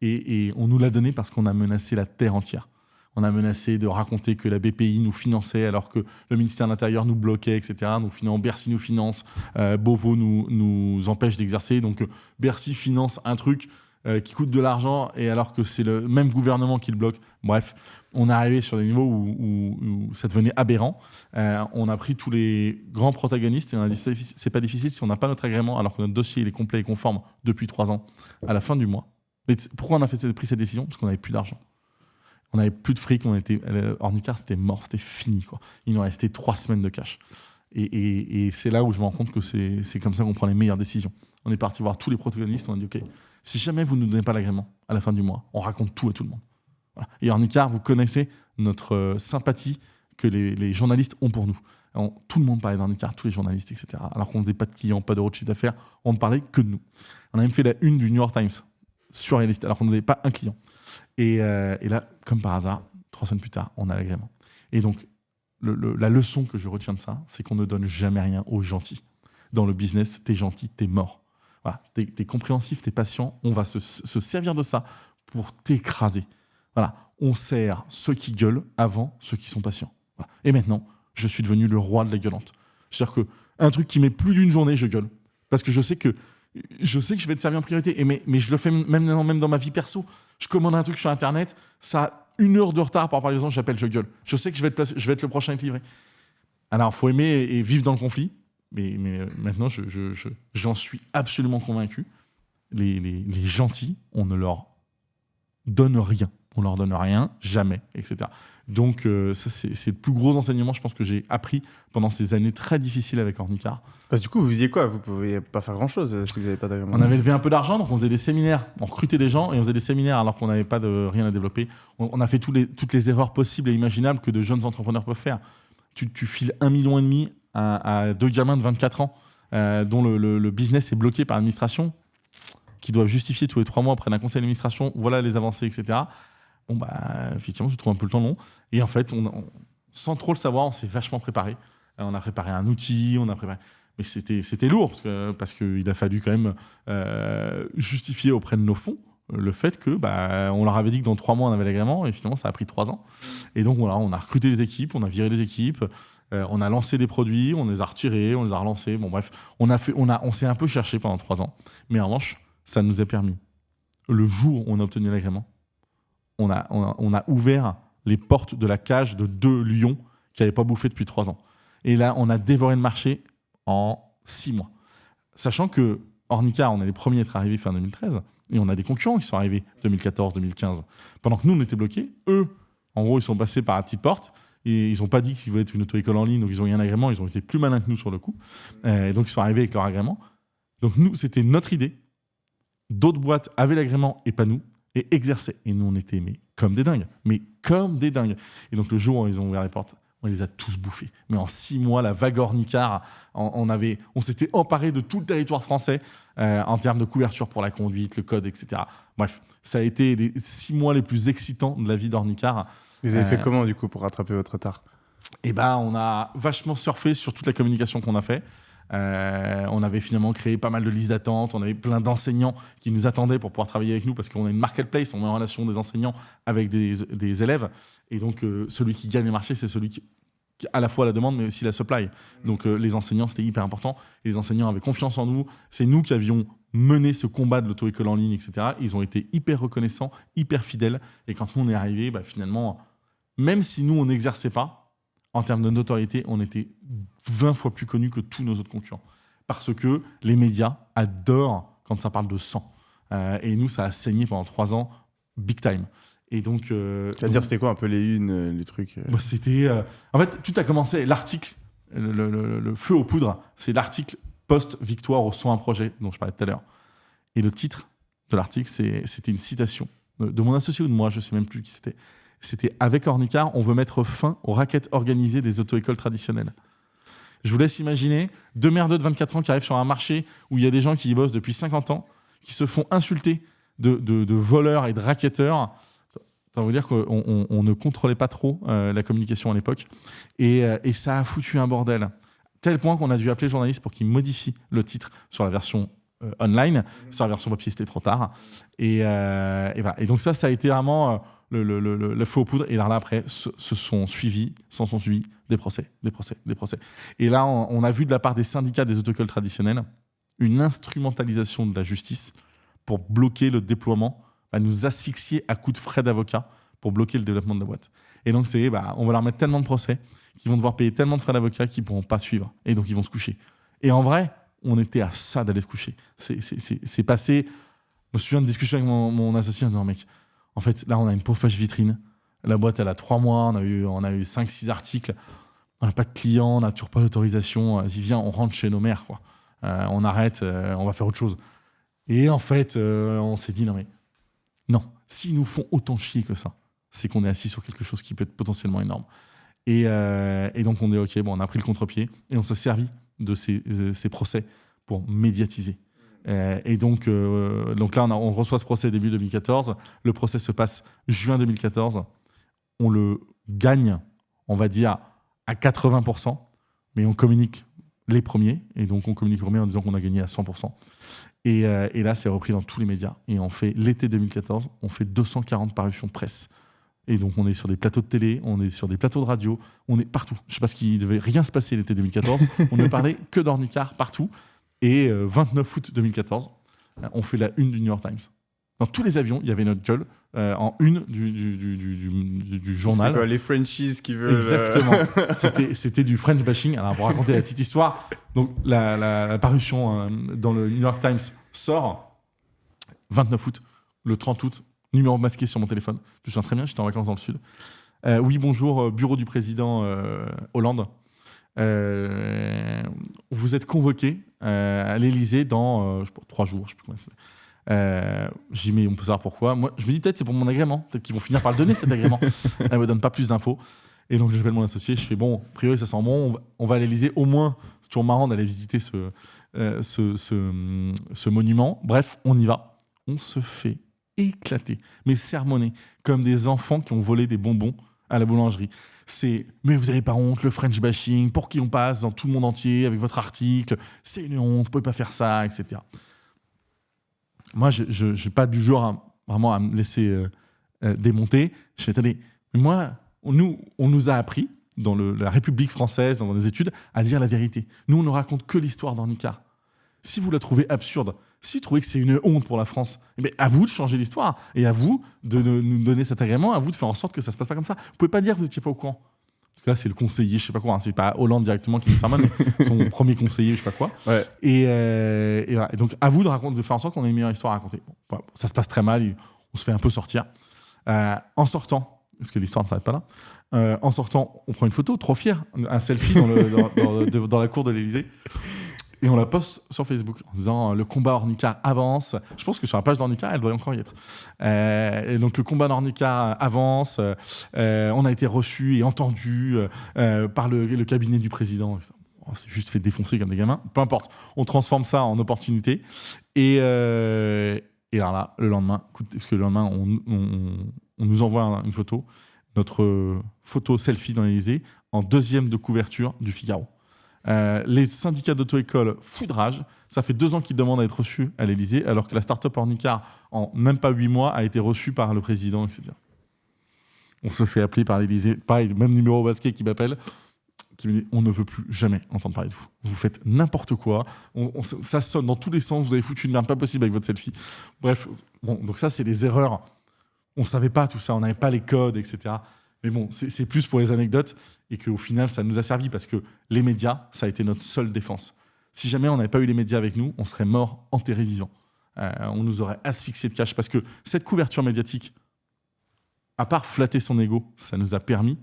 Et on nous l'a donné parce qu'on a menacé la terre entière. On a menacé de raconter que la BPI nous finançait alors que le ministère de l'Intérieur nous bloquait, etc. Donc finalement, Bercy nous finance, Beauvau nous empêche d'exercer. Donc Bercy finance un truc qui coûte de l'argent, et alors que c'est le même gouvernement qui le bloque. Bref, on est arrivé sur des niveaux où ça devenait aberrant. On a pris tous les grands protagonistes et on a dit c'est pas difficile si on n'a pas notre agrément, alors que notre dossier il est complet et conforme depuis 3 ans, à la fin du mois. Mais pourquoi on a pris cette décision ? Parce qu'on n'avait plus d'argent. On n'avait plus de fric. Ornicar, c'était mort, c'était fini, quoi. Il nous restait 3 semaines de cash. Et c'est là où je me rends compte que c'est comme ça qu'on prend les meilleures décisions. On est parti voir tous les protagonistes, on a dit OK, si jamais vous ne nous donnez pas l'agrément à la fin du mois, on raconte tout à tout le monde. Voilà. Et Ornicar, vous connaissez notre sympathie que les journalistes ont pour nous. Tout le monde parlait d'Ornicar, tous les journalistes, etc. Alors qu'on ne faisait pas de clients, pas d'euros de chiffre d'affaires, on ne parlait que de nous. On a même fait la une du New York Times, surréaliste, alors qu'on n'avait pas un client. Et là, comme par hasard, 3 semaines plus tard, on a l'agrément. Et donc, la leçon que je retiens de ça, c'est qu'on ne donne jamais rien aux gentils. Dans le business, t'es gentil, t'es mort. Voilà, t'es compréhensif, t'es patient. On va se servir de ça pour t'écraser. Voilà, on sert ceux qui gueulent avant ceux qui sont patients. Voilà. Et maintenant, je suis devenu le roi de la gueulante. C'est-à-dire qu'un truc qui met plus d'une journée, je gueule. Parce que je sais que je vais te servir en priorité. Mais je le fais même dans ma vie perso. Je commande un truc sur Internet, ça a 1 heure de retard par exemple, j'appelle, je gueule. Je sais que je vais être le prochain à être livré. Alors, il faut aimer et vivre dans le conflit. Mais maintenant, j'en suis absolument convaincu. Les gentils, on ne leur donne rien. On leur donne rien, jamais, etc. Donc, ça, c'est le plus gros enseignement, je pense, que j'ai appris pendant ces années très difficiles avec Ornicar. Parce que du coup, vous faisiez quoi ? Vous ne pouviez pas faire grand-chose si vous n'avez pas d'agrément. On avait levé un peu d'argent, donc on faisait des séminaires. On recrutait des gens et on faisait des séminaires alors qu'on n'avait pas rien à développer. On a fait toutes les erreurs possibles et imaginables que de jeunes entrepreneurs peuvent faire. Tu files 1,5 million à 2 gamins de 24 ans dont le business est bloqué par l'administration, qui doivent justifier tous les 3 mois auprès d'un conseil d'administration, voilà les avancées, etc. Effectivement, tu trouves un peu le temps long. Et en fait, sans trop le savoir, on s'est vachement préparé. On a préparé un outil, mais c'était lourd parce qu'il a fallu quand même justifier auprès de nos fonds le fait que on leur avait dit que dans 3 mois on avait l'agrément et finalement ça a pris 3 ans. Et donc voilà, on a recruté les équipes, on a viré les équipes, on a lancé des produits, on les a retirés, on les a relancés. Bon bref, on s'est un peu cherché pendant 3 ans. Mais en revanche, ça nous a permis, le jour où on a obtenu l'agrément, on a ouvert les portes de la cage de 2 lions qui n'avaient pas bouffé depuis 3 ans. Et là, on a dévoré le marché en 6 mois. Sachant que Ornicar, on est les premiers à être arrivés fin 2013, et on a des concurrents qui sont arrivés 2014-2015. Pendant que nous, on était bloqués, eux, en gros, ils sont passés par la petite porte, et ils n'ont pas dit qu'ils voulaient être une auto-école en ligne, donc ils ont eu un agrément, ils ont été plus malins que nous sur le coup. Et donc, ils sont arrivés avec leur agrément. Donc nous, c'était notre idée. D'autres boîtes avaient l'agrément et pas nous, et exerçaient. Et nous, on était comme des dingues. Et donc, le jour où ils ont ouvert les portes, on les a tous bouffés. Mais en 6 mois, la vague Ornicar, on s'était emparé de tout le territoire français en termes de couverture pour la conduite, le code, etc. Bref, ça a été les 6 mois les plus excitants de la vie d'Ornicar. Vous avez fait comment, du coup, pour rattraper votre retard ? On a vachement surfé sur toute la communication qu'on a fait. On avait finalement créé pas mal de listes d'attente, on avait plein d'enseignants qui nous attendaient pour pouvoir travailler avec nous parce qu'on a une marketplace, on met en relation des enseignants avec des élèves, et donc celui qui gagne le marché, c'est celui qui à la fois la demande mais aussi la supply. Donc les enseignants, c'était hyper important, et les enseignants avaient confiance en nous, c'est nous qui avions mené ce combat de l'auto-école en ligne, etc. Ils ont été hyper reconnaissants, hyper fidèles, et quand nous on est arrivé, finalement, même si nous on n'exerçait pas, en termes de notoriété, on était 20 fois plus connus que tous nos autres concurrents. Parce que les médias adorent quand ça parle de sang. Et nous, ça a saigné pendant 3 ans, big time. Et donc, c'est-à-dire, c'était quoi un peu les unes, les trucs C'était... en fait, tout a commencé, l'article, le feu aux poudres, c'est l'article post-victoire au 101 projet dont je parlais tout à l'heure. Et le titre de l'article, c'était une citation de mon associé ou de moi, je ne sais même plus qui c'était. C'était « Avec Ornicar, on veut mettre fin aux raquettes organisées des auto-écoles traditionnelles ». Je vous laisse imaginer 2 merdeux de 24 ans qui arrivent sur un marché où il y a des gens qui y bossent depuis 50 ans, qui se font insulter de voleurs et de racketteurs. Ça veut dire qu'on ne contrôlait pas trop la communication à l'époque. Et ça a foutu un bordel. Tel point qu'on a dû appeler le journaliste pour qu'il modifie le titre sur la version online. Sur la version papier, c'était trop tard. Et voilà. Et donc ça a été vraiment... le feu aux poudres, et là après s'en sont suivis des procès. Et là, on a vu de la part des syndicats des auto-écoles traditionnelles une instrumentalisation de la justice pour bloquer le déploiement, nous asphyxier à coups de frais d'avocat pour bloquer le développement de la boîte. Et donc, on va leur mettre tellement de procès qu'ils vont devoir payer tellement de frais d'avocat qu'ils ne pourront pas suivre. Et donc, ils vont se coucher. Et en vrai, on était à ça d'aller se coucher. C'est passé... Je me souviens de discussion avec mon associé en disant, mec, en fait, là, on a une pauvre page vitrine. La boîte, elle a 3 mois. On a eu 5-6 articles. On n'a pas de clients. On n'a toujours pas d'autorisation. Vas-y, viens, on rentre chez nos mères, quoi. On arrête. On va faire autre chose. Et en fait, on s'est dit, non. S'ils nous font autant chier que ça, c'est qu'on est assis sur quelque chose qui peut être potentiellement énorme. Et donc, on dit, OK, on a pris le contre-pied. Et on s'est servi de ces procès pour médiatiser. Et donc là, on reçoit ce procès début 2014. Le procès se passe juin 2014. On le gagne, on va dire, à 80%, mais on communique les premiers. Et donc, on communique les premiers en disant qu'on a gagné à 100%. Et là, c'est repris dans tous les médias. Et on fait, l'été 2014, on fait 240 parutions presse. Et donc, on est sur des plateaux de télé, on est sur des plateaux de radio, on est partout. Je ne sais pas ce qu'il devait rien se passer l'été 2014. On ne parlait que d'Ornicar partout. Et 29 août 2014, on fait la une du New York Times. Dans tous les avions, il y avait notre gueule en une du journal. C'est quoi, les Frenchies qui veulent... Exactement. C'était du French bashing. Alors, pour raconter la petite histoire, donc la parution dans le New York Times sort 29 août. Le 30 août, numéro masqué sur mon téléphone. Je me souviens très bien, j'étais en vacances dans le sud. Oui, bonjour, bureau du président Hollande. Vous êtes convoqué à l'Élysée dans 3 jours, je sais plus comment c'est. J'ai dit, mais on peut savoir pourquoi. Moi, je me dis peut-être c'est pour mon agrément, peut-être qu'ils vont finir par le donner cet agrément. Elle me donne pas plus d'infos. Et donc j'appelle mon associé, je fais bon, a priori ça sent bon, on va à l'Élysée, au moins c'est toujours marrant d'aller visiter ce monument. Bref, on y va. On se fait éclater, mais sermonner comme des enfants qui ont volé des bonbons à la boulangerie. Mais vous n'avez pas honte, le French bashing, pour qui on passe dans tout le monde entier avec votre article, c'est une honte, vous ne pouvez pas faire ça, etc. Moi, je n'ai pas du genre vraiment à me laisser démonter. Je fais, attendez, moi, on nous a appris, dans la République française, dans nos études, à dire la vérité. Nous, on ne raconte que l'histoire d'Ornicar. Si vous la trouvez absurde, si vous trouvez que c'est une honte pour la France, à vous de changer l'histoire et à vous de nous donner cet agrément, à vous de faire en sorte que ça ne se passe pas comme ça. Vous ne pouvez pas dire que vous n'étiez pas au courant. En tout cas, c'est le conseiller, je ne sais pas quoi. Hein, c'est pas Hollande directement qui nous sermonne, mais son premier conseiller, je ne sais pas quoi. Ouais. Et voilà. Et donc, à vous de faire en sorte qu'on ait une meilleure histoire à raconter. Bon, ça se passe très mal, on se fait un peu sortir. En sortant, parce que l'histoire ne s'arrête pas là, en sortant, on prend une photo, trop fier, un selfie dans la cour de l'Élysée. Et on la poste sur Facebook en disant le combat Ornicar avance. Je pense que sur la page d'Ornicar, elle doit encore y être. Et donc le combat d'Ornicar avance. On a été reçu et entendu par le cabinet du président. On s'est juste fait défoncer comme des gamins. Peu importe. On transforme ça en opportunité. Et alors là, le lendemain, parce que le lendemain, on nous envoie une photo, notre photo selfie dans l'Élysée, en deuxième de couverture du Figaro. Les syndicats d'auto-école foudrage. Ça fait 2 ans qu'ils demandent à être reçus à l'Élysée, alors que la start-up Ornicar, en même pas 8 mois, a été reçue par le président, etc. On se fait appeler par l'Élysée. Pareil, le même numéro au basket qui m'appelle, qui me dit on ne veut plus jamais entendre parler de vous. Vous faites n'importe quoi. Ça sonne dans tous les sens. Vous avez foutu une merde pas possible avec votre selfie. Bref, bon, donc ça, c'est des erreurs. On ne savait pas tout ça. On n'avait pas les codes, etc. Mais bon, c'est plus pour les anecdotes et qu'au final, ça nous a servi parce que les médias, ça a été notre seule défense. Si jamais on n'avait pas eu les médias avec nous, on serait mort, enterré vivant. On nous aurait asphyxié de cash parce que cette couverture médiatique, à part flatter son ego, ça nous a permis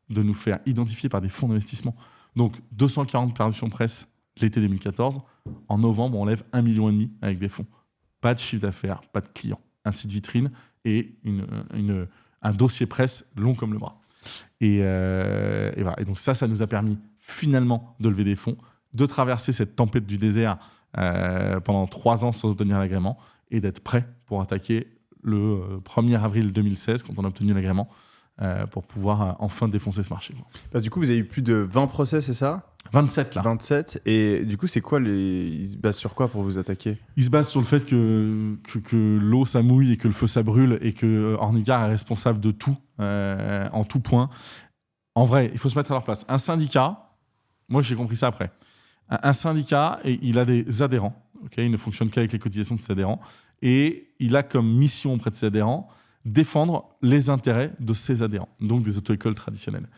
de nous faire identifier par des fonds d'investissement. Donc, 240 parutions presse l'été 2014. En novembre, on lève 1,5 million avec des fonds. Pas de chiffre d'affaires, pas de clients. Un site vitrine et un dossier presse long comme le bras. Et voilà. Et donc ça nous a permis finalement de lever des fonds, de traverser cette tempête du désert pendant 3 ans sans obtenir l'agrément et d'être prêt pour attaquer le 1er avril 2016 quand on a obtenu l'agrément pour pouvoir enfin défoncer ce marché. Parce que du coup, vous avez eu plus de 20 procès, c'est ça ? 27 là. 27. Et du coup, c'est quoi ils se basent sur quoi pour vous attaquer ? Ils se basent sur le fait que l'eau ça mouille et que le feu ça brûle et que Ornicar est responsable de tout en tout point. En vrai, il faut se mettre à leur place. Un syndicat, moi j'ai compris ça après. Un syndicat, il a des adhérents. Okay, il ne fonctionne qu'avec les cotisations de ses adhérents et il a comme mission auprès de ses adhérents défendre les intérêts de ses adhérents, donc des auto-écoles traditionnelles.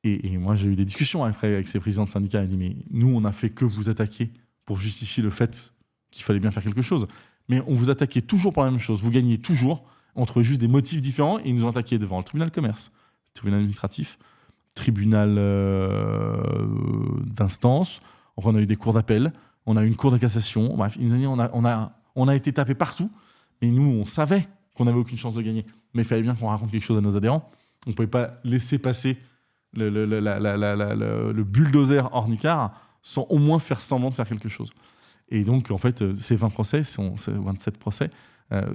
Et moi, j'ai eu des discussions après avec ces présidents de syndicats. Ils disent, mais nous, on n'a fait que vous attaquer pour justifier le fait qu'il fallait bien faire quelque chose. Mais on vous attaquait toujours pour la même chose. Vous gagnez toujours. On trouvait juste des motifs différents et ils nous ont attaqués devant le tribunal de commerce, le tribunal administratif, tribunal d'instance. Enfin, on a eu des cours d'appel. On a eu une cour de cassation. Bref, ils nous ont dit, on a été tapé partout. Mais nous, on savait qu'on n'avait aucune chance de gagner. Mais il fallait bien qu'on raconte quelque chose à nos adhérents. On ne pouvait pas laisser passer le bulldozer Ornicar sans au moins faire semblant de faire quelque chose. Et donc, en fait, ces 20 procès, ces 27 procès,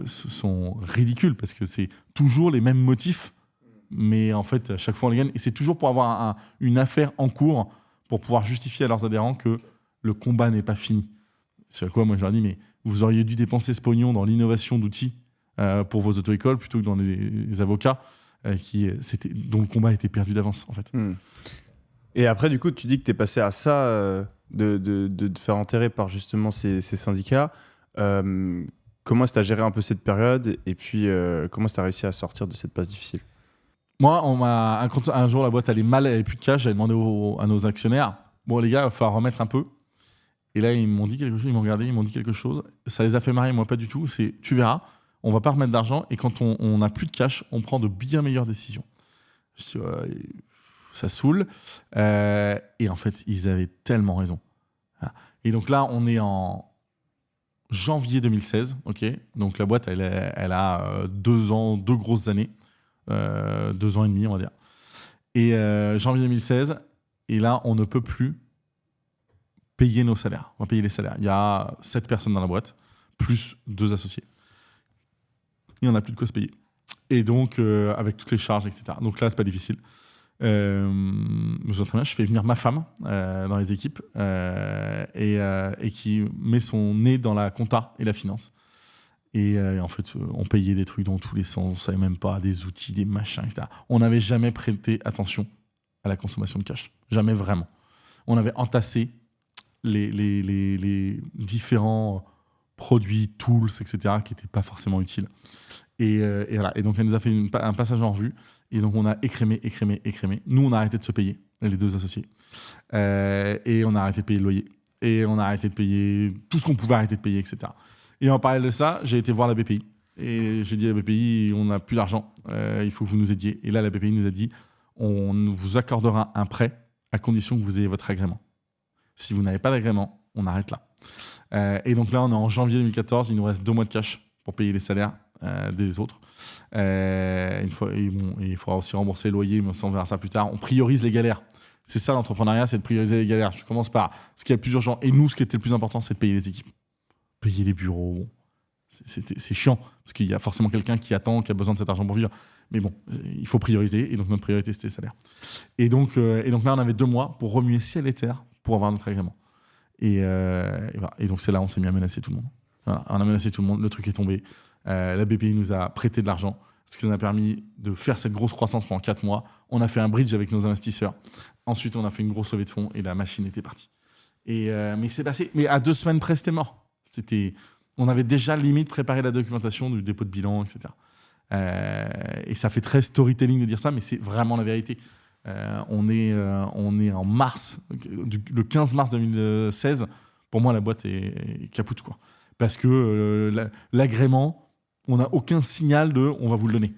sont ridicules parce que c'est toujours les mêmes motifs, mais en fait, à chaque fois, on les gagne. Et c'est toujours pour avoir une affaire en cours pour pouvoir justifier à leurs adhérents que le combat n'est pas fini. C'est à quoi moi je leur dis, mais vous auriez dû dépenser ce pognon dans l'innovation d'outils pour vos auto-écoles plutôt que dans les avocats dont le combat était perdu d'avance, en fait. Et après, du coup, tu dis que tu es passé à ça, de te faire enterrer par justement ces syndicats. Comment est-ce que tu as géré un peu cette période et puis comment est-ce que tu as réussi à sortir de cette passe difficile ? Moi, un jour, la boîte allait mal, elle n'avait plus de cash, j'avais demandé à nos actionnaires, bon les gars, il va falloir remettre un peu. Et là, ils m'ont dit quelque chose, ils m'ont regardé, ils m'ont dit quelque chose. Ça les a fait marrer, moi pas du tout. C'est, tu verras, on va pas remettre d'argent et quand on n'a plus de cash, on prend de bien meilleures décisions. Ça saoule. Et en fait, ils avaient tellement raison. Et donc là, on est en janvier 2016. Okay, donc la boîte, elle a 2 ans, 2 grosses années. 2 ans et demi, on va dire. Et janvier 2016, et là, on ne peut plus payer nos salaires. On va payer les salaires. Il y a 7 personnes dans la boîte, plus 2 associés. Il n'y en a plus de quoi se payer. Et donc, avec toutes les charges, etc. Donc là, c'est pas difficile. Très bien, je fais venir ma femme dans les équipes et qui met son nez dans la compta et la finance. Et en fait, on payait des trucs dans tous les sens, on savait même pas, des outils, des machins, etc. On n'avait jamais prêté attention à la consommation de cash. Jamais vraiment. On avait entassé les différents produits, tools, etc., qui n'étaient pas forcément utiles. Et voilà. Et donc, elle nous a fait un passage en revue. Et donc, on a écrémé. Nous, on a arrêté de se payer, les deux associés. Et on a arrêté de payer le loyer. Et on a arrêté de payer tout ce qu'on pouvait arrêter de payer, etc. Et en parallèle de ça, j'ai été voir la BPI. Et j'ai dit à la BPI, on n'a plus d'argent, il faut que vous nous aidiez. Et là, la BPI nous a dit, on vous accordera un prêt à condition que vous ayez votre agrément. Si vous n'avez pas d'agrément, on arrête là. Et donc là, on est en janvier 2014, il nous reste 2 mois de cash pour payer les salaires des autres. Il faudra aussi rembourser le loyer, mais ça, on verra ça plus tard. On priorise les galères. C'est ça l'entrepreneuriat, c'est de prioriser les galères. Je commence par ce qui est le plus urgent. Et nous, ce qui était le plus important, c'est de payer les équipes. Payer les bureaux. C'est chiant, parce qu'il y a forcément quelqu'un qui attend, qui a besoin de cet argent pour vivre. Mais bon, il faut prioriser. Et donc, notre priorité, c'était les salaires. Et donc là, on avait 2 mois pour remuer ciel et terre pour avoir notre agrément. Et voilà. Et donc, c'est là où on s'est mis à menacer tout le monde. Voilà. On a menacé tout le monde. Le truc est tombé. La BPI nous a prêté de l'argent, ce qui nous a permis de faire cette grosse croissance pendant 4 mois. On a fait un bridge avec nos investisseurs. Ensuite, on a fait une grosse levée de fonds et la machine était partie. Mais c'est passé. Mais à 2 semaines près, c'était mort. On avait déjà limite préparé la documentation du dépôt de bilan, etc. Et ça fait très storytelling de dire ça, mais c'est vraiment la vérité. On est en mars, le 15 mars 2016. Pour moi, la boîte est capoute, quoi. Parce que l'agrément, on n'a aucun signal de « on va vous le donner ».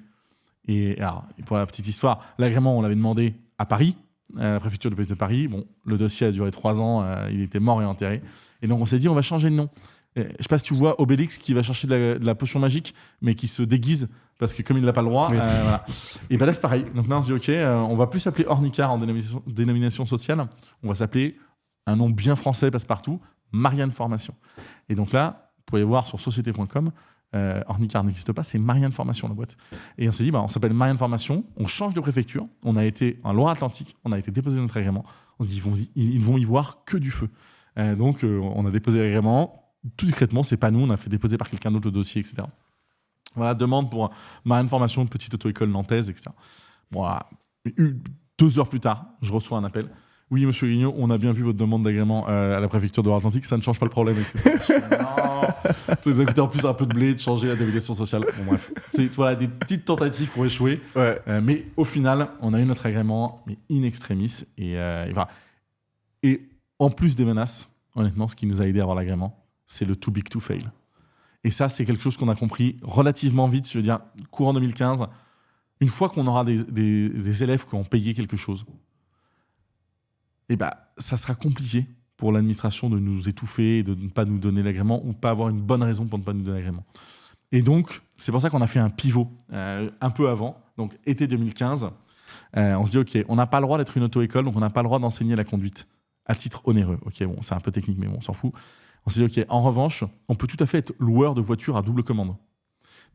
Et pour la petite histoire, l'agrément, on l'avait demandé à Paris, à la préfecture de police de Paris. Bon, le dossier a duré 3 ans, il était mort et enterré. Et donc, on s'est dit, on va changer de nom. Je ne sais pas si tu vois Obélix qui va chercher de la potion magique, mais qui se déguise, parce que comme il n'a pas le droit, oui. Voilà. Et ben là, c'est pareil. Donc là, on se dit, OK, on va plus s'appeler Ornicar en dénomination sociale. On va s'appeler un nom bien français, passe-partout, Marianne Formation. Et donc là, vous pouvez voir sur société.com, Ornicar n'existe pas, c'est Marianne Formation, la boîte. Et on s'est dit, on s'appelle Marianne Formation, on change de préfecture, on a été en Loire-Atlantique, on a été déposé notre agrément. On se dit, ils vont y voir que du feu. Donc, on a déposé l'agrément. Tout discrètement, c'est pas nous, on a fait déposer par quelqu'un d'autre le dossier, etc. Voilà, demande pour Marianne Formation, petite auto-école nantaise, etc. Voilà. 2 heures plus tard, je reçois un appel. Oui, monsieur Guignot, on a bien vu votre demande d'agrément à la préfecture de Loire-Atlantique, ça ne change pas le problème, etc. Non, ça nous a coûté en plus un peu de blé de changer la déviation sociale. Bon, bref, c'est des petites tentatives pour échouer. Ouais. Mais au final, on a eu notre agrément, mais in extremis. Et voilà. Et en plus des menaces, honnêtement, ce qui nous a aidé à avoir l'agrément, c'est le too big to fail. Et ça, c'est quelque chose qu'on a compris relativement vite, je veux dire, courant 2015. Une fois qu'on aura des élèves qui ont payé quelque chose, ça sera compliqué pour l'administration de nous étouffer, de ne pas nous donner l'agrément ou pas avoir une bonne raison pour ne pas nous donner l'agrément. Et donc, c'est pour ça qu'on a fait un pivot un peu avant, donc été 2015. On se dit, OK, on n'a pas le droit d'être une auto-école, donc on n'a pas le droit d'enseigner la conduite à titre onéreux. OK, bon, c'est un peu technique, mais bon, on s'en fout. On s'est dit, OK, en revanche, on peut tout à fait être loueur de voitures à double commande.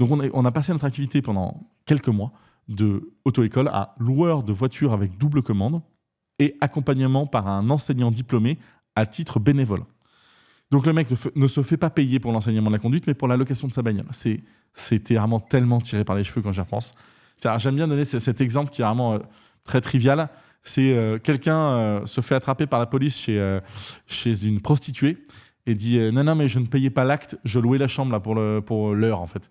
Donc, on a passé notre activité pendant quelques mois de auto-école à loueur de voitures avec double commande et accompagnement par un enseignant diplômé à titre bénévole. Donc, le mec ne se fait pas payer pour l'enseignement de la conduite, mais pour la location de sa bagnole. C'était vraiment tellement tiré par les cheveux quand j'y repense. J'aime bien donner cet exemple qui est vraiment très trivial. C'est quelqu'un se fait attraper par la police chez une prostituée et dit non, mais je ne payais pas l'acte, je louais la chambre là, pour l'heure, en fait.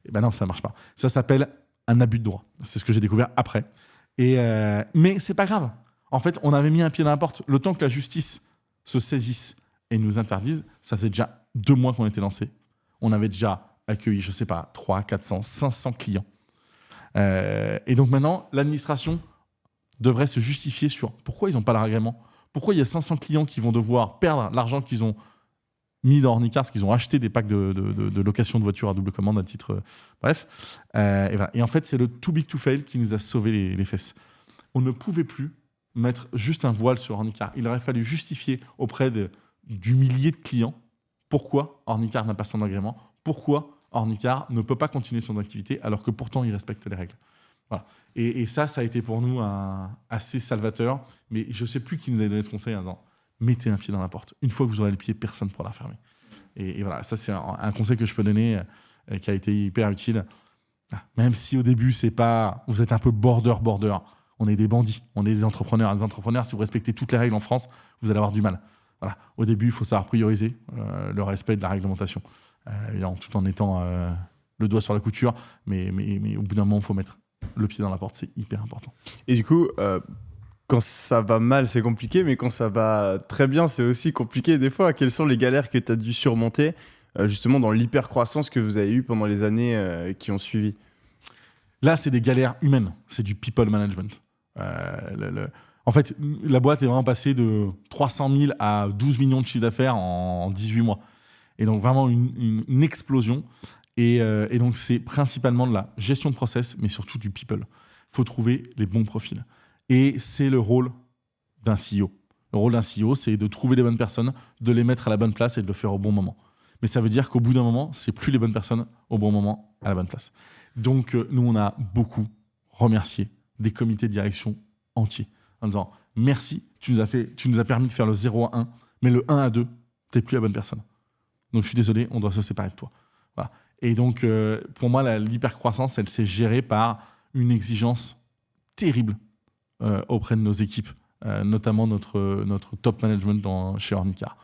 Et non, ça ne marche pas. Ça s'appelle un abus de droit. C'est ce que j'ai découvert après. Mais c'est pas grave. En fait, on avait mis un pied dans la porte. Le temps que la justice se saisisse et nous interdise, ça faisait déjà 2 mois qu'on était lancé. On avait déjà accueilli, je ne sais pas, 300, 400, 500 clients. Et donc maintenant, l'administration devrait se justifier sur pourquoi ils n'ont pas leur agrément. Pourquoi il y a 500 clients qui vont devoir perdre l'argent qu'ils ont mis dans Ornicar, parce qu'ils ont acheté des packs de location de voitures à double commande à titre... bref. Et, voilà. Et en fait, c'est le too big to fail qui nous a sauvé les fesses. On ne pouvait plus mettre juste un voile sur Ornicar. Il aurait fallu justifier auprès du millier de clients pourquoi Ornicar n'a pas son agrément, pourquoi Ornicar ne peut pas continuer son activité alors que pourtant il respecte les règles. Voilà. Et ça a été pour nous assez salvateur. Mais je ne sais plus qui nous avait donné ce conseil en disant mettez un pied dans la porte. Une fois que vous aurez le pied, personne ne pourra la fermer. Et voilà, ça c'est un conseil que je peux donner. qui a été hyper utile. Même si au début, vous êtes un peu border. On est des bandits, on est des entrepreneurs. Les entrepreneurs, si vous respectez toutes les règles en France, vous allez avoir du mal. Voilà. Au début, il faut savoir prioriser le respect de la réglementation, tout en étant le doigt sur la couture. Mais au bout d'un moment, il faut mettre le pied dans la porte, c'est hyper important. Et du coup, quand ça va mal, c'est compliqué, mais quand ça va très bien, c'est aussi compliqué des fois. Quelles sont les galères que tu as dû surmonter justement dans l'hypercroissance que vous avez eue pendant les années qui ont suivi? Là, c'est des galères humaines, c'est du people management. En fait, la boîte est vraiment passée de 300 000 à 12 millions de chiffre d'affaires en 18 mois. Et donc, vraiment une explosion. Et donc, c'est principalement de la gestion de process, mais surtout du people. Il faut trouver les bons profils. Et c'est le rôle d'un CEO. Le rôle d'un CEO, c'est de trouver les bonnes personnes, de les mettre à la bonne place et de le faire au bon moment. Mais ça veut dire qu'au bout d'un moment, c'est plus les bonnes personnes au bon moment, à la bonne place. Donc, nous, on a beaucoup remercié des comités de direction entiers en disant merci, tu nous as permis de faire le 0 à 1, mais le 1 à 2, t'es plus la bonne personne. Donc, je suis désolé, on doit se séparer de toi. Voilà. Et donc, pour moi, l'hypercroissance, elle s'est gérée par une exigence terrible auprès de nos équipes, notamment notre top management chez Ornicar.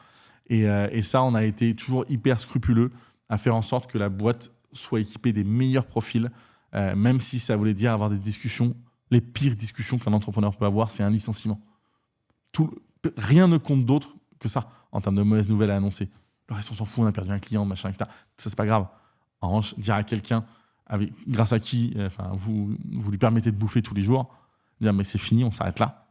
Et ça, on a été toujours hyper scrupuleux à faire en sorte que la boîte soit équipée des meilleurs profils, même si ça voulait dire avoir des discussions, les pires discussions qu'un entrepreneur peut avoir, c'est un licenciement. Rien ne compte d'autre que ça, en termes de mauvaises nouvelles à annoncer. Le reste, on s'en fout, on a perdu un client, machin, etc. Ça, c'est pas grave. En revanche, dire à quelqu'un grâce à qui vous lui permettez de bouffer tous les jours, dire mais c'est fini, on s'arrête là.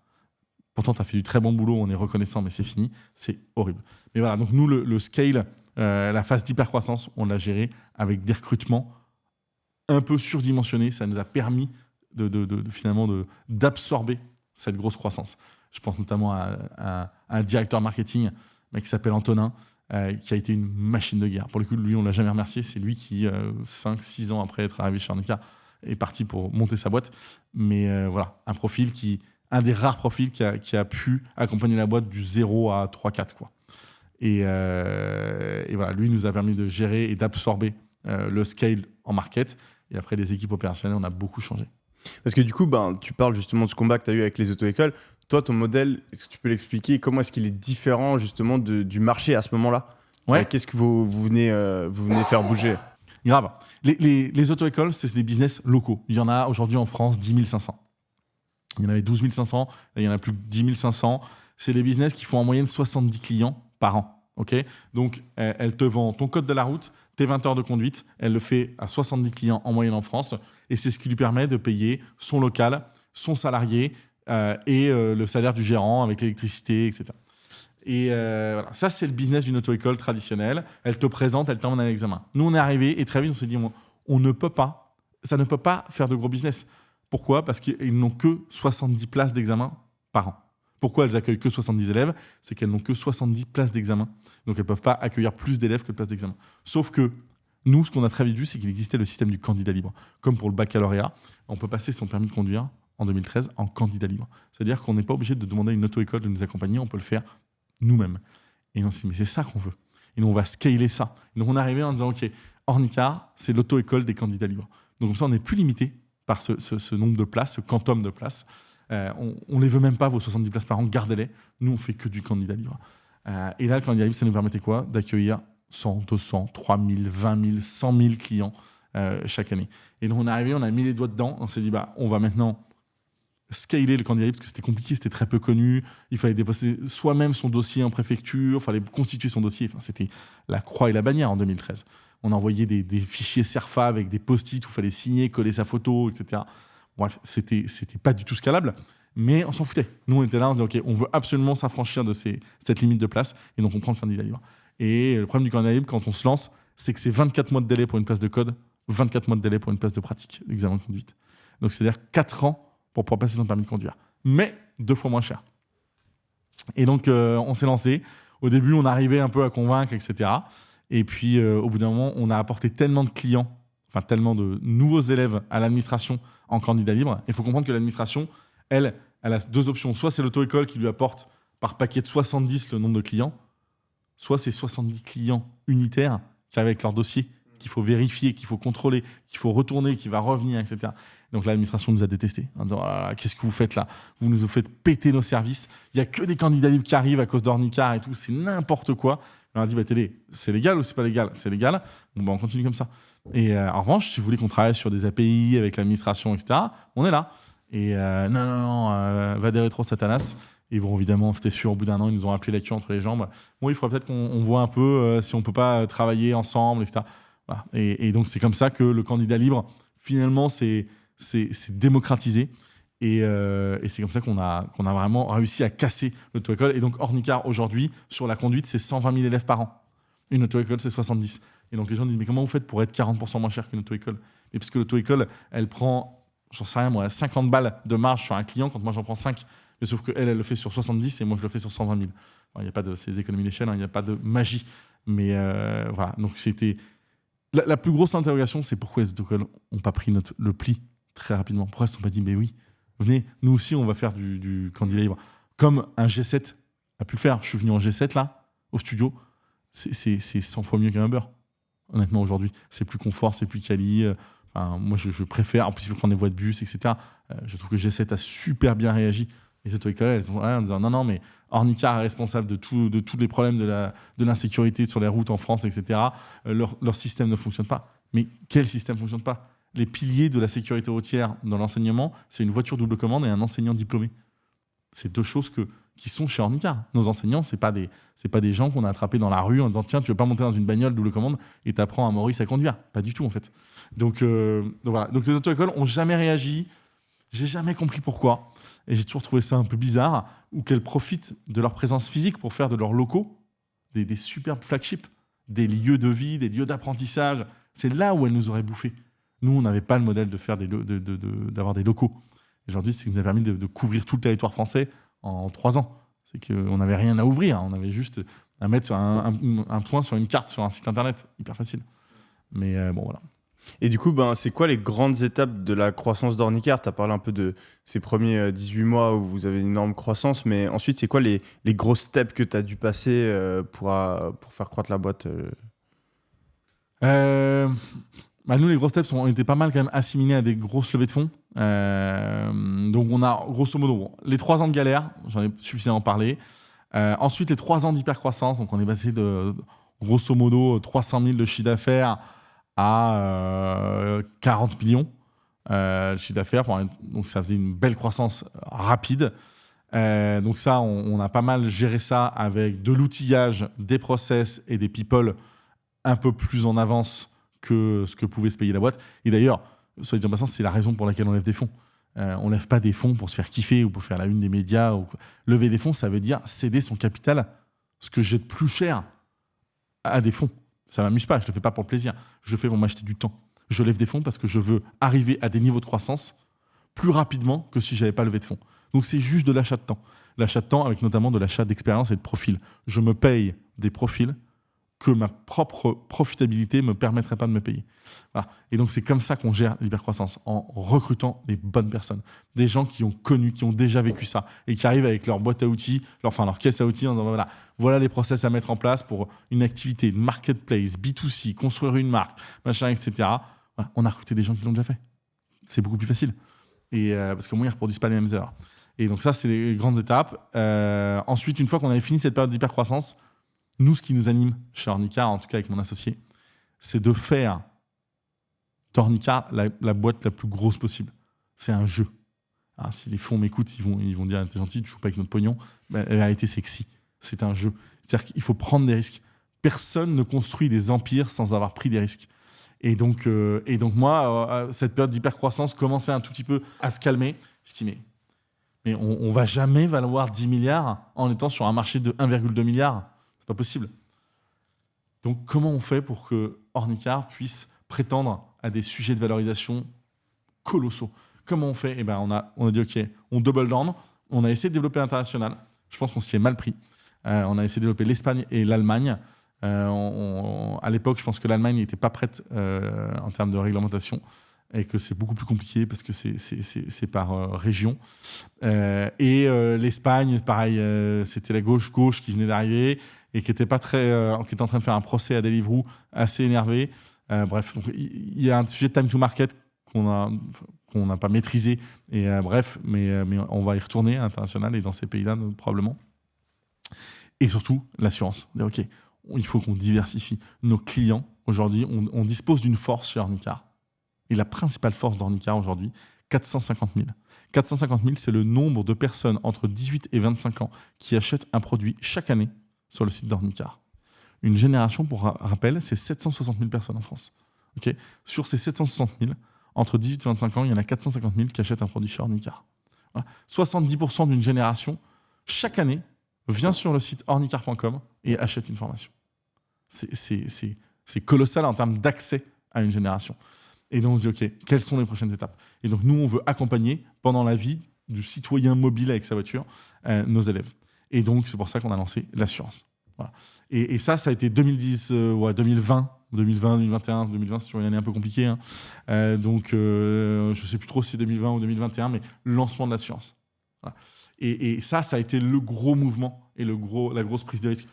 Pourtant, tu as fait du très bon boulot, on est reconnaissant, mais c'est fini, c'est horrible. Mais voilà, donc nous, le scale, la phase d'hypercroissance, on l'a géré avec des recrutements un peu surdimensionnés. Ça nous a permis finalement d'absorber cette grosse croissance. Je pense notamment à un directeur marketing, un mec qui s'appelle Antonin, qui a été une machine de guerre. Pour le coup, lui, on ne l'a jamais remercié. C'est lui qui, 5-6 ans après être arrivé chez Ornicar, est parti pour monter sa boîte. Mais voilà, un des rares profils qui a pu accompagner la boîte du 0 à 3-4, quoi. Et voilà, lui nous a permis de gérer et d'absorber le scale en market. Et après, les équipes opérationnelles, on a beaucoup changé. Parce que du coup, tu parles justement de ce combat que tu as eu avec les auto-écoles. Toi, ton modèle, est-ce que tu peux l'expliquer? Comment est-ce qu'il est différent justement du marché à ce moment-là? Ouais. Qu'est-ce que vous venez faire bouger? Grave. Les auto-écoles, c'est des business locaux. Il y en a aujourd'hui en France 10 500. Il y en avait 12 500, il y en a plus de 10 500. C'est des business qui font en moyenne 70 clients par an. Okay, donc, elle te vend ton code de la route, tes 20 heures de conduite. Elle le fait à 70 clients en moyenne en France. Et c'est ce qui lui permet de payer son local, son salarié et le salaire du gérant avec l'électricité, etc. Et voilà, ça, c'est le business d'une auto-école traditionnelle. Elle te présente, elle t'emmène à l'examen. Nous, on est arrivé et très vite, on s'est dit, ça ne peut pas faire de gros business. Pourquoi? Parce qu'ils n'ont que 70 places d'examen par an. Pourquoi elles accueillent que 70 élèves? C'est qu'elles n'ont que 70 places d'examen. Donc, elles ne peuvent pas accueillir plus d'élèves que de places d'examen. Sauf que nous, ce qu'on a très vite vu, c'est qu'il existait le système du candidat libre. Comme pour le baccalauréat, on peut passer son permis de conduire en 2013 en candidat libre. C'est-à-dire qu'on n'est pas obligé de demander à une auto-école de nous accompagner, on peut le faire nous-mêmes. Et on s'est dit, mais c'est ça qu'on veut. Et nous, on va scaler ça. Et donc, on est arrivé en disant, OK, Ornicar, c'est l'auto-école des candidats libres. Donc, comme ça, on n'est plus limité par ce nombre de places, ce quantum de places. On ne les veut même pas, vos 70 places par an, gardez-les. Nous, on fait que du candidat libre. Et là, le candidat libre, ça nous permettait quoi? D'accueillir 100, 200, 3000, 20 000, 100 000 clients chaque année. Et donc, on est arrivé, on a mis les doigts dedans. On s'est dit, on va maintenant scaler le candidat libre parce que c'était compliqué, c'était très peu connu. Il fallait déposer soi-même son dossier en préfecture, il fallait constituer son dossier. Enfin, c'était la croix et la bannière en 2013. On envoyait des fichiers CERFA avec des post-it où il fallait signer, coller sa photo, etc. Bref, c'était pas du tout scalable, mais on s'en foutait. Nous, on était là, on disait, OK, on veut absolument s'affranchir de cette limite de place, et donc on prend le candidat libre. Et le problème du candidat libre, quand on se lance, c'est que c'est 24 mois de délai pour une place de code, 24 mois de délai pour une place de pratique, d'examen de conduite. Donc, c'est-à-dire 4 ans pour pouvoir passer son permis de conduire, mais 2 fois moins cher. Et donc, on s'est lancé. Au début, on arrivait un peu à convaincre, etc. Et puis, au bout d'un moment, on a apporté tellement de clients, enfin tellement de nouveaux élèves à l'administration en candidat libre. Il faut comprendre que l'administration, elle a 2 options. Soit c'est l'auto-école qui lui apporte par paquet de 70 le nombre de clients, soit c'est 70 clients unitaires qui arrivent avec leur dossier qu'il faut vérifier, qu'il faut contrôler, qu'il faut retourner, qu'il va revenir, etc. Donc l'administration nous a détestés en disant qu'est-ce que vous faites là? Vous nous faites péter nos services. Il n'y a que des candidats libres qui arrivent à cause d'Ornicar et tout. C'est n'importe quoi. On a dit télé, c'est légal ou c'est pas légal? C'est légal. Donc on continue comme ça. Et en revanche, si vous voulez qu'on travaille sur des API avec l'administration, etc., on est là. Et non, va des rétro Satanas. Et bon, évidemment, c'était sûr, au bout d'un an, ils nous ont appelé la queue entre les jambes. Bon, il faudrait peut-être qu'on voit un peu si on peut pas travailler ensemble, etc. Voilà. Et donc, c'est comme ça que le candidat libre, finalement, c'est démocratisé. Et c'est comme ça qu'on a vraiment réussi à casser l'auto-école. Et donc, Ornicar, aujourd'hui, sur la conduite, c'est 120 000 élèves par an. Une auto-école, c'est 70. Et donc, les gens disent, mais comment vous faites pour être 40% moins cher qu'une auto-école? Et parce que l'auto-école, elle prend, j'en sais rien, moi, 50 balles de marge sur un client quand moi, j'en prends 5. Mais sauf qu'elle, elle le fait sur 70 et moi, je le fais sur 120 000. Il n'y a pas de ces économies d'échelle, il n'y a pas de magie. Mais voilà, donc c'était... La plus grosse interrogation, c'est pourquoi les auto-écoles n'ont pas pris le pli très rapidement. Pourquoi elles ne se sont pas dit, mais oui, venez, nous aussi, on va faire du candidat libre. Comme un G7 a pu le faire. Je suis venu en G7, là, au studio. C'est 100 fois mieux qu'un Uber, honnêtement, aujourd'hui. C'est plus confort, c'est plus quali. Moi, je préfère. En plus, il faut prendre des voies de bus, etc. Je trouve que G7 a super bien réagi. Les auto-écoles, elles sont là en disant non, mais Ornicar est responsable de tous les problèmes de l'insécurité sur les routes en France, etc. Leur système ne fonctionne pas. Mais quel système ne fonctionne pas? Les piliers de la sécurité routière dans l'enseignement, c'est une voiture double commande et un enseignant diplômé. C'est deux choses qui sont chez Ornicar. Nos enseignants, c'est pas des gens qu'on a attrapés dans la rue en disant tiens, tu veux pas monter dans une bagnole double commande et t'apprends à Maurice à conduire. Pas du tout, en fait. Donc voilà. Donc les auto-écoles ont jamais réagi. J'ai jamais compris pourquoi. Et j'ai toujours trouvé ça un peu bizarre, ou qu'elles profitent de leur présence physique pour faire de leurs locaux des superbes flagships, des lieux de vie, des lieux d'apprentissage. C'est là où elles nous auraient bouffé. Nous, on n'avait pas le modèle de faire d'avoir des locaux. Aujourd'hui, c'est ce qui nous a permis de couvrir tout le territoire français en 3 ans. C'est qu'on n'avait rien à ouvrir. On avait juste à mettre sur un point sur une carte, sur un site internet. Hyper facile. Mais bon, voilà. Et du coup, c'est quoi les grandes étapes de la croissance d'Ornicar? Tu as parlé un peu de ces premiers 18 mois où vous avez une énorme croissance, mais ensuite, c'est quoi les grosses steps que tu as dû passer pour faire croître la boîte Nous, les grosses steps ont été pas mal quand même assimilés à des grosses levées de fonds. Donc, on a grosso modo les 3 ans de galère, j'en ai suffisamment parlé. Ensuite, les 3 ans d'hypercroissance, donc on est passé de grosso modo 300 000 de chiffre d'affaires à 40 millions de chiffre d'affaires. Donc, ça faisait une belle croissance rapide. Donc ça, on a pas mal géré ça avec de l'outillage, des process et des people un peu plus en avance que ce que pouvait se payer la boîte. Et d'ailleurs, soit dit en passant, c'est la raison pour laquelle on lève des fonds. On lève pas des fonds pour se faire kiffer ou pour faire la une des médias. Lever des fonds, ça veut dire céder son capital, ce que j'ai de plus cher, à des fonds. Ça m'amuse pas, je le fais pas pour le plaisir. Je le fais pour m'acheter du temps. Je lève des fonds parce que je veux arriver à des niveaux de croissance plus rapidement que si j'avais pas levé de fonds. Donc c'est juste de l'achat de temps. L'achat de temps avec notamment de l'achat d'expérience et de profils. Je me paye des profils que ma propre profitabilité ne me permettrait pas de me payer. Voilà. Et donc, c'est comme ça qu'on gère l'hypercroissance, en recrutant les bonnes personnes. Des gens qui ont connu, qui ont déjà vécu ça, et qui arrivent avec leur boîte à outils, leur caisse à outils, en disant voilà les process à mettre en place pour une activité, une marketplace, B2C, construire une marque, machin, etc. Voilà. On a recruté des gens qui l'ont déjà fait. C'est beaucoup plus facile. Et parce qu'au moins, ils ne reproduisent pas les mêmes erreurs. Et donc ça, c'est les grandes étapes. Ensuite, une fois qu'on avait fini cette période d'hypercroissance, nous, ce qui nous anime chez Ornicar, en tout cas avec mon associé, c'est de faire d'Ornicar la boîte la plus grosse possible. C'est un jeu. Alors, si les fonds m'écoutent, ils vont dire « T'es gentil, tu joues pas avec notre pognon ». La réalité, c'est que si. C'est un jeu. C'est-à-dire qu'il faut prendre des risques. Personne ne construit des empires sans avoir pris des risques. Et donc moi, cette période d'hypercroissance commençait un tout petit peu à se calmer. Je dis mais on ne va jamais valoir 10 milliards en étant sur un marché de 1,2 milliard. C'est pas possible. Donc, comment on fait pour que Ornicar puisse prétendre à des sujets de valorisation colossaux? Comment on fait? On a dit, OK, on double down. On a essayé de développer l'international. Je pense qu'on s'y est mal pris. On a essayé de développer l'Espagne et l'Allemagne. À l'époque, je pense que l'Allemagne n'était pas prête en termes de réglementation et que c'est beaucoup plus compliqué parce que c'est par région. Et l'Espagne, pareil, c'était la gauche qui venait d'arriver et qui était en train de faire un procès à Deliveroo assez énervé. Bref, donc il y a un sujet de time to market qu'on n'a pas maîtrisé. Et bref, mais on va y retourner à l'international et dans ces pays-là, probablement. Et surtout, l'assurance. OK, il faut qu'on diversifie. Nos clients, aujourd'hui, on dispose d'une force chez Ornicar. Et la principale force d'Ornicar aujourd'hui, 450 000. 450 000, c'est le nombre de personnes entre 18 et 25 ans qui achètent un produit chaque année sur le site d'Ornicar. Une génération, pour rappel, c'est 760 000 personnes en France. Okay, sur ces 760 000, entre 18 et 25 ans, il y en a 450 000 qui achètent un produit chez Ornicar. Voilà. 70% d'une génération, chaque année, vient sur le site ornicar.com et achète une formation. C'est colossal en termes d'accès à une génération. Et donc on se dit, OK, quelles sont les prochaines étapes? Et donc nous, on veut accompagner pendant la vie du citoyen mobile avec sa voiture nos élèves. Et donc c'est pour ça qu'on a lancé l'assurance. Voilà. Et ça a été 2010, 2020, 2021, 2020, c'est toujours une année un peu compliquée. Hein. Donc je ne sais plus trop si c'est 2020 ou 2021, mais le lancement de l'assurance. Voilà. Et ça a été le gros mouvement et la grosse prise de risque.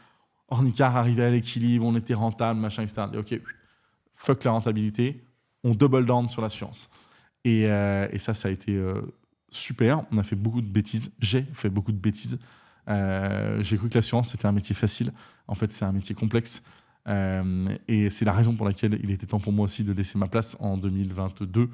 Ornicar arrivait à l'équilibre, on était rentable, machin, etc. Et OK, fuck la rentabilité, on double down sur l'assurance. Et ça a été super. On a fait beaucoup de bêtises. J'ai fait beaucoup de bêtises. J'ai cru que l'assurance, c'était un métier facile. En fait, c'est un métier complexe. Et c'est la raison pour laquelle il était temps pour moi aussi de laisser ma place en 2022,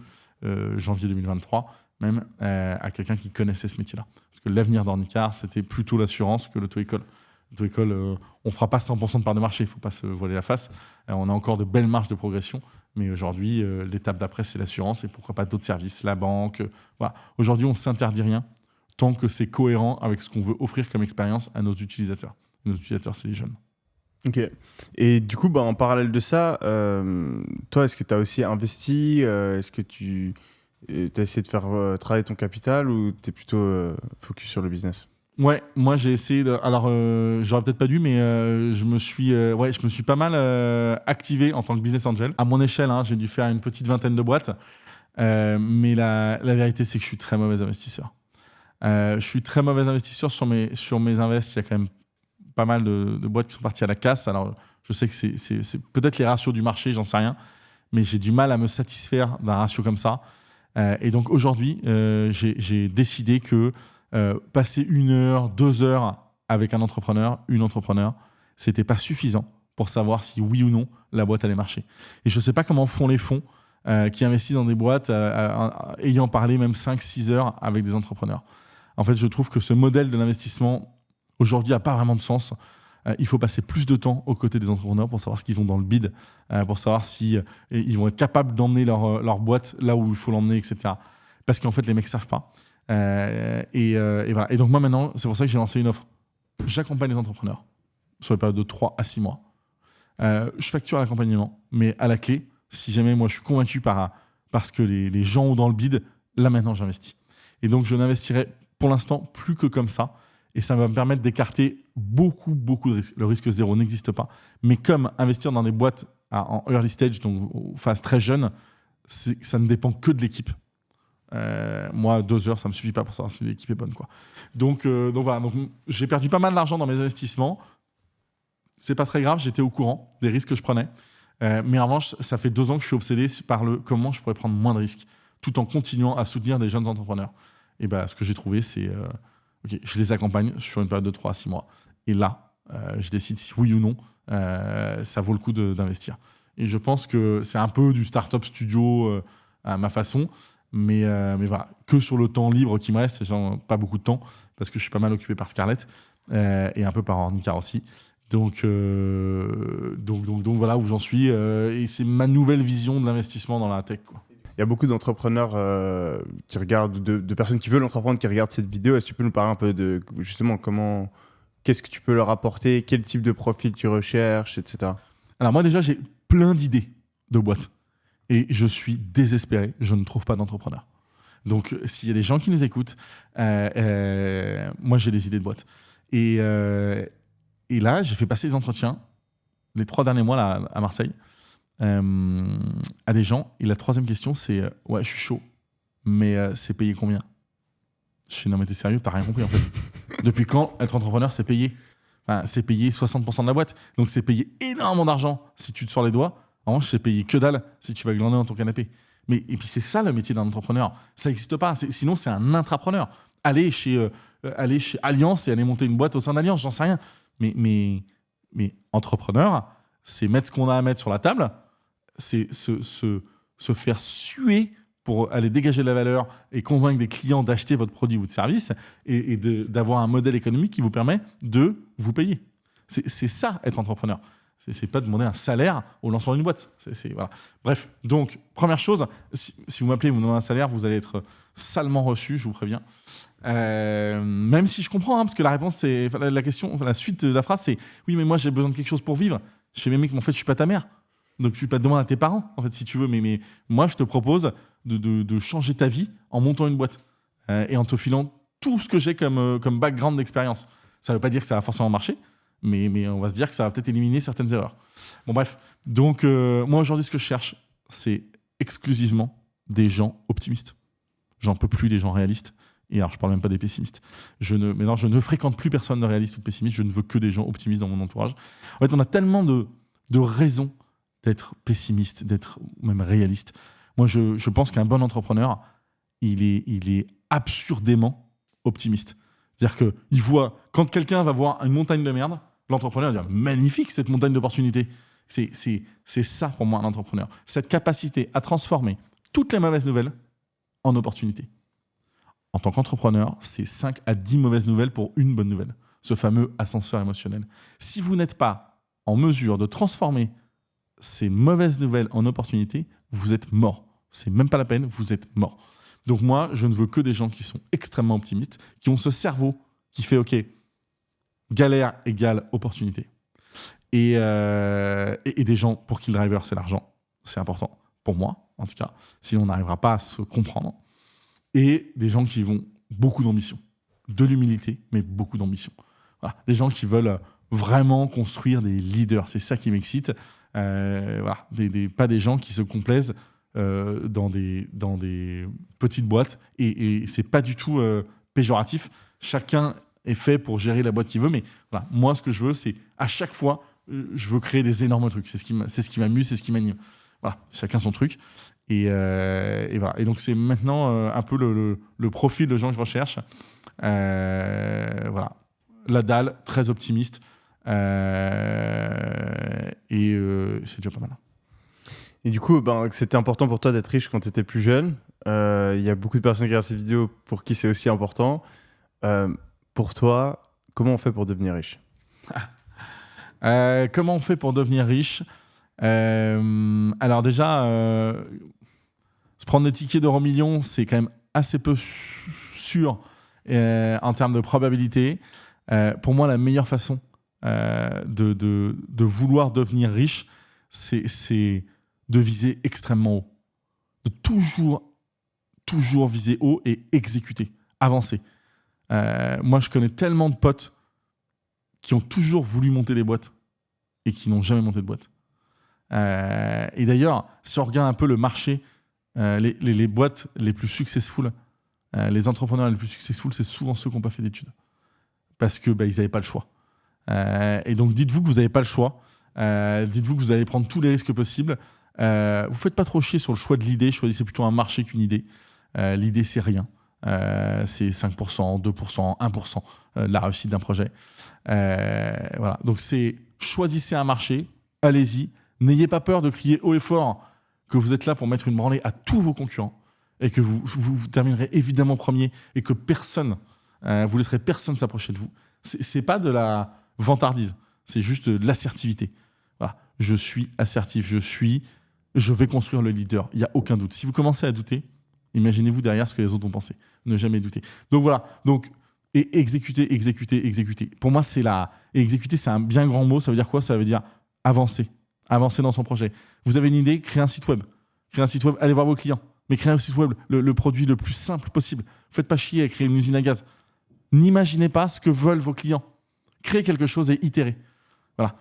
janvier 2023, même à quelqu'un qui connaissait ce métier-là. Parce que l'avenir d'Ornicar, c'était plutôt l'assurance que l'auto-école. L'auto-école, on ne fera pas 100% de part de marché, il ne faut pas se voiler la face. On a encore de belles marges de progression. Mais aujourd'hui, l'étape d'après, c'est l'assurance et pourquoi pas d'autres services, la banque. Voilà. Aujourd'hui, on ne s'interdit rien tant que c'est cohérent avec ce qu'on veut offrir comme expérience à nos utilisateurs. Nos utilisateurs, c'est les jeunes. Ok. Et du coup, en parallèle de ça, toi, est-ce que tu as aussi investi? Est-ce que tu as essayé de faire travailler ton capital ou tu es plutôt focus sur le business? Ouais, moi j'ai essayé de... Alors, j'aurais peut-être pas dû, mais je me suis pas mal activé en tant que business angel. À mon échelle, j'ai dû faire une petite vingtaine de boîtes. Mais la vérité, c'est que je suis très mauvais investisseur. Je suis très mauvais investisseur sur mes invests. Il y a quand même pas mal de boîtes qui sont parties à la casse. Alors, je sais que c'est peut-être les ratios du marché, j'en sais rien. Mais j'ai du mal à me satisfaire d'un ratio comme ça. Et donc, aujourd'hui, j'ai décidé que passer 1 heure, 2 heures avec un entrepreneur, une entrepreneur, c'était pas suffisant pour savoir si oui ou non la boîte allait marcher. Et je sais pas comment font les fonds qui investissent dans des boîtes ayant parlé même 5-6 heures avec des entrepreneurs. En fait, je trouve que ce modèle de l'investissement aujourd'hui n'a pas vraiment de sens. Il faut passer plus de temps aux côtés des entrepreneurs pour savoir ce qu'ils ont dans le bid, pour savoir si ils vont être capables d'emmener leur boîte là où il faut l'emmener, etc. Parce qu'en fait, les mecs savent pas. Et voilà. Et donc moi maintenant, c'est pour ça que j'ai lancé une offre. J'accompagne les entrepreneurs sur les périodes de 3 à 6 mois. Je facture l'accompagnement, mais à la clé, si jamais moi je suis convaincu parce que les gens ont dans le bid, là maintenant j'investis. Et donc je n'investirai pour l'instant plus que comme ça. Et ça va me permettre d'écarter beaucoup de risques. Le risque zéro n'existe pas. Mais comme investir dans des boîtes en early stage, donc en phase très jeune, ça ne dépend que de l'équipe. Moi, 2 heures, ça ne me suffit pas pour savoir si l'équipe est bonne, quoi. Donc voilà. Donc, j'ai perdu pas mal d'argent dans mes investissements. C'est pas très grave, j'étais au courant des risques que je prenais. Mais en revanche, ça fait 2 ans que je suis obsédé par comment je pourrais prendre moins de risques tout en continuant à soutenir des jeunes entrepreneurs. Et ce que j'ai trouvé, c'est OK, je les accompagne sur une période de 3 à 6 mois. Et là, je décide si oui ou non ça vaut le coup d'investir. Et je pense que c'est un peu du startup studio à ma façon. Mais voilà, que sur le temps libre qui me reste, j'ai pas beaucoup de temps parce que je suis pas mal occupé par Scarlett et un peu par Ornicar aussi. Donc voilà où j'en suis. Et c'est ma nouvelle vision de l'investissement dans la tech, quoi. Il y a beaucoup d'entrepreneurs qui regardent, de personnes qui veulent entreprendre, qui regardent cette vidéo. Est-ce que tu peux nous parler un peu de justement qu'est-ce que tu peux leur apporter, quel type de profil tu recherches, etc. Alors moi déjà, j'ai plein d'idées de boîtes. Et je suis désespéré, je ne trouve pas d'entrepreneur. Donc, s'il y a des gens qui nous écoutent, moi, j'ai des idées de boîte. Et là, j'ai fait passer des entretiens, les 3 derniers mois là, à Marseille, à des gens. Et la 3e question, c'est « Ouais, je suis chaud, mais c'est payé combien ?» Je suis « Non, mais t'es sérieux, t'as rien compris, en fait. Depuis quand être entrepreneur, c'est payé ? Enfin, c'est payé 60% de la boîte. Donc, c'est payé énormément d'argent si tu te sors les doigts. En revanche, c'est payer que dalle si tu vas glander dans ton canapé. Et puis c'est ça le métier d'un entrepreneur. Ça n'existe pas. Sinon, c'est un intrapreneur. Aller chez Alliance et aller monter une boîte au sein d'Alliance, j'en sais rien. Mais entrepreneur, c'est mettre ce qu'on a à mettre sur la table, c'est se faire suer pour aller dégager de la valeur et convaincre des clients d'acheter votre produit ou votre service et d'avoir un modèle économique qui vous permet de vous payer. C'est ça, être entrepreneur. C'est pas demander un salaire au lancement d'une boîte. Voilà. Bref, donc, première chose, si vous m'appelez, vous me demandez un salaire, vous allez être salement reçu, je vous préviens. Même si je comprends, parce que la réponse, c'est la question, la suite de la phrase, c'est oui, mais moi j'ai besoin de quelque chose pour vivre. Je fais, mais mec, en fait, je suis pas ta mère. Donc, je suis pas demandé à tes parents, en fait, si tu veux. Mais moi, je te propose de changer ta vie en montant une boîte et en te filant tout ce que j'ai comme background d'expérience. Ça veut pas dire que ça va forcément marcher, mais on va se dire que ça va peut-être éliminer certaines erreurs. Bon, bref. Donc, moi, aujourd'hui, ce que je cherche, c'est exclusivement des gens optimistes. J'en peux plus des gens réalistes. Et alors, je parle même pas des pessimistes. Je ne fréquente plus personne de réaliste ou de pessimiste. Je ne veux que des gens optimistes dans mon entourage. En fait, on a tellement de raisons d'être pessimiste, d'être même réaliste. Moi, je pense qu'un bon entrepreneur, il est absurdément optimiste. C'est-à-dire qu'il voit, quand quelqu'un va voir une montagne de merde, l'entrepreneur va dire « Magnifique, cette montagne d'opportunités ». C'est ça, pour moi, un entrepreneur. Cette capacité à transformer toutes les mauvaises nouvelles en opportunités. En tant qu'entrepreneur, c'est 5 à 10 mauvaises nouvelles pour une bonne nouvelle. Ce fameux ascenseur émotionnel. Si vous n'êtes pas en mesure de transformer ces mauvaises nouvelles en opportunités, vous êtes mort. C'est même pas la peine, vous êtes mort. Donc moi, je ne veux que des gens qui sont extrêmement optimistes, qui ont ce cerveau qui fait OK, galère égale opportunité. Et des gens pour qui le driver, c'est l'argent. C'est important, pour moi, en tout cas. Sinon, on n'arrivera pas à se comprendre. Et des gens qui ont beaucoup d'ambition. De l'humilité, mais beaucoup d'ambition. Voilà. Des gens qui veulent vraiment construire des leaders. C'est ça qui m'excite. Voilà. Pas des gens qui se complaisent dans des petites boîtes. Et c'est pas du tout péjoratif. Chacun est fait pour gérer la boîte qu'il veut. Mais voilà. Moi, ce que je veux, c'est à chaque fois, je veux créer des énormes trucs. C'est ce qui m'amuse, c'est ce qui m'anime. Voilà. Chacun son truc. Et voilà. Et donc, c'est maintenant un peu le profil de gens que je recherche. Voilà. La dalle, très optimiste. Et c'est déjà pas mal. Et du coup, c'était important pour toi d'être riche quand tu étais plus jeune. Il y a beaucoup de personnes qui regardent ces vidéos pour qui c'est aussi important. Pour toi, comment on fait pour devenir riche ? Comment on fait pour devenir riche ? Alors déjà, se prendre des tickets d'euro millions, c'est quand même assez peu sûr en termes de probabilité. Pour moi, la meilleure façon de vouloir devenir riche, c'est de viser extrêmement haut. De toujours viser haut et exécuter, avancer. Moi, je connais tellement de potes qui ont toujours voulu monter des boîtes et qui n'ont jamais monté de boîte. Et d'ailleurs, si on regarde un peu le marché, les boîtes les plus successful, les entrepreneurs les plus successful, c'est souvent ceux qui n'ont pas fait d'études. Parce qu'ils n'avaient pas le choix. Et donc, dites-vous que vous n'avez pas le choix. Dites-vous que vous allez prendre tous les risques possibles. Vous ne faites pas trop chier sur le choix de l'idée. Choisissez plutôt un marché qu'une idée. L'idée, c'est rien. C'est 5%, 2%, 1% la réussite d'un projet. Voilà. Donc, choisissez un marché. Allez-y. N'ayez pas peur de crier haut et fort que vous êtes là pour mettre une branlée à tous vos concurrents et que vous terminerez évidemment premier et que vous laisserez personne s'approcher de vous. C'est pas de la vantardise, c'est juste de l'assertivité. Voilà. Je suis assertif, je vais construire le leader, il n'y a aucun doute. Si vous commencez à douter, imaginez-vous derrière ce que les autres ont pensé. Ne jamais douter. Donc voilà, et exécuter. Pour moi, exécuter, c'est un bien grand mot. Ça veut dire quoi ? Ça veut dire avancer dans son projet. Vous avez une idée, créez un site web. Allez voir vos clients. Mais créez un site web, le produit le plus simple possible. Faites pas chier à créer une usine à gaz. N'imaginez pas ce que veulent vos clients. Créez quelque chose et itérez. Voilà.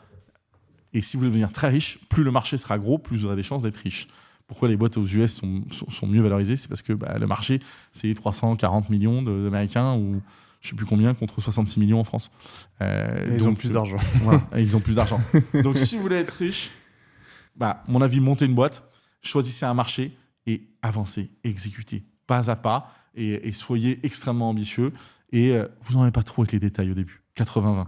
Et si vous voulez devenir très riche, plus le marché sera gros, plus vous aurez des chances d'être riche. Pourquoi les boîtes aux US sont mieux valorisées ? C'est parce que le marché, c'est 340 millions d'Américains ou je ne sais plus combien contre 66 millions en France. Ils ont plus d'argent. Voilà, et ils ont plus d'argent. Donc si vous voulez être riche, mon avis, montez une boîte, choisissez un marché et avancez, exécutez pas à pas et soyez extrêmement ambitieux. Et vous n'en avez pas trop avec les détails au début. 80-20.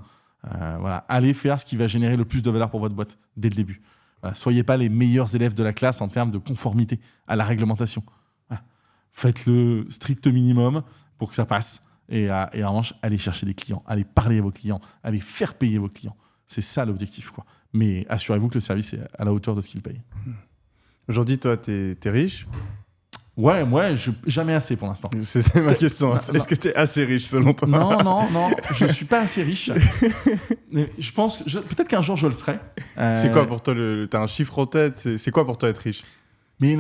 Voilà. Allez faire ce qui va générer le plus de valeur pour votre boîte dès le début. Voilà. Soyez pas les meilleurs élèves de la classe en termes de conformité à la réglementation. Voilà. Faites le strict minimum pour que ça passe. Et en revanche, allez chercher des clients, allez parler à vos clients, allez faire payer vos clients. C'est ça l'objectif, quoi. Mais assurez-vous que le service est à la hauteur de ce qu'il paye. Aujourd'hui, toi, t'es riche? Ouais, jamais assez pour l'instant. C'est ma question. Est-ce que t'es assez riche selon toi? Non, je suis pas assez riche. Mais je pense que peut-être qu'un jour je le serai. C'est quoi pour toi t'as un chiffre en tête? C'est quoi pour toi être riche? Mais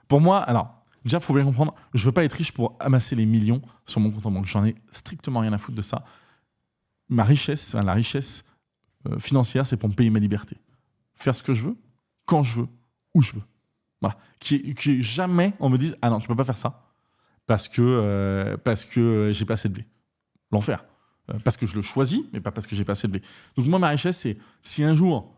pour moi, alors déjà, faut bien comprendre, je veux pas être riche pour amasser les millions sur mon compte en banque. J'en ai strictement rien à foutre de ça. Ma richesse, la richesse financière, c'est pour me payer ma liberté. Faire ce que je veux, quand je veux, où je veux. Voilà. Qui jamais on me dise ah non, tu peux pas faire ça parce que j'ai pas assez de blé. L'enfer. Parce que je le choisis, mais pas parce que j'ai pas assez de blé. Donc moi, ma richesse, c'est si un jour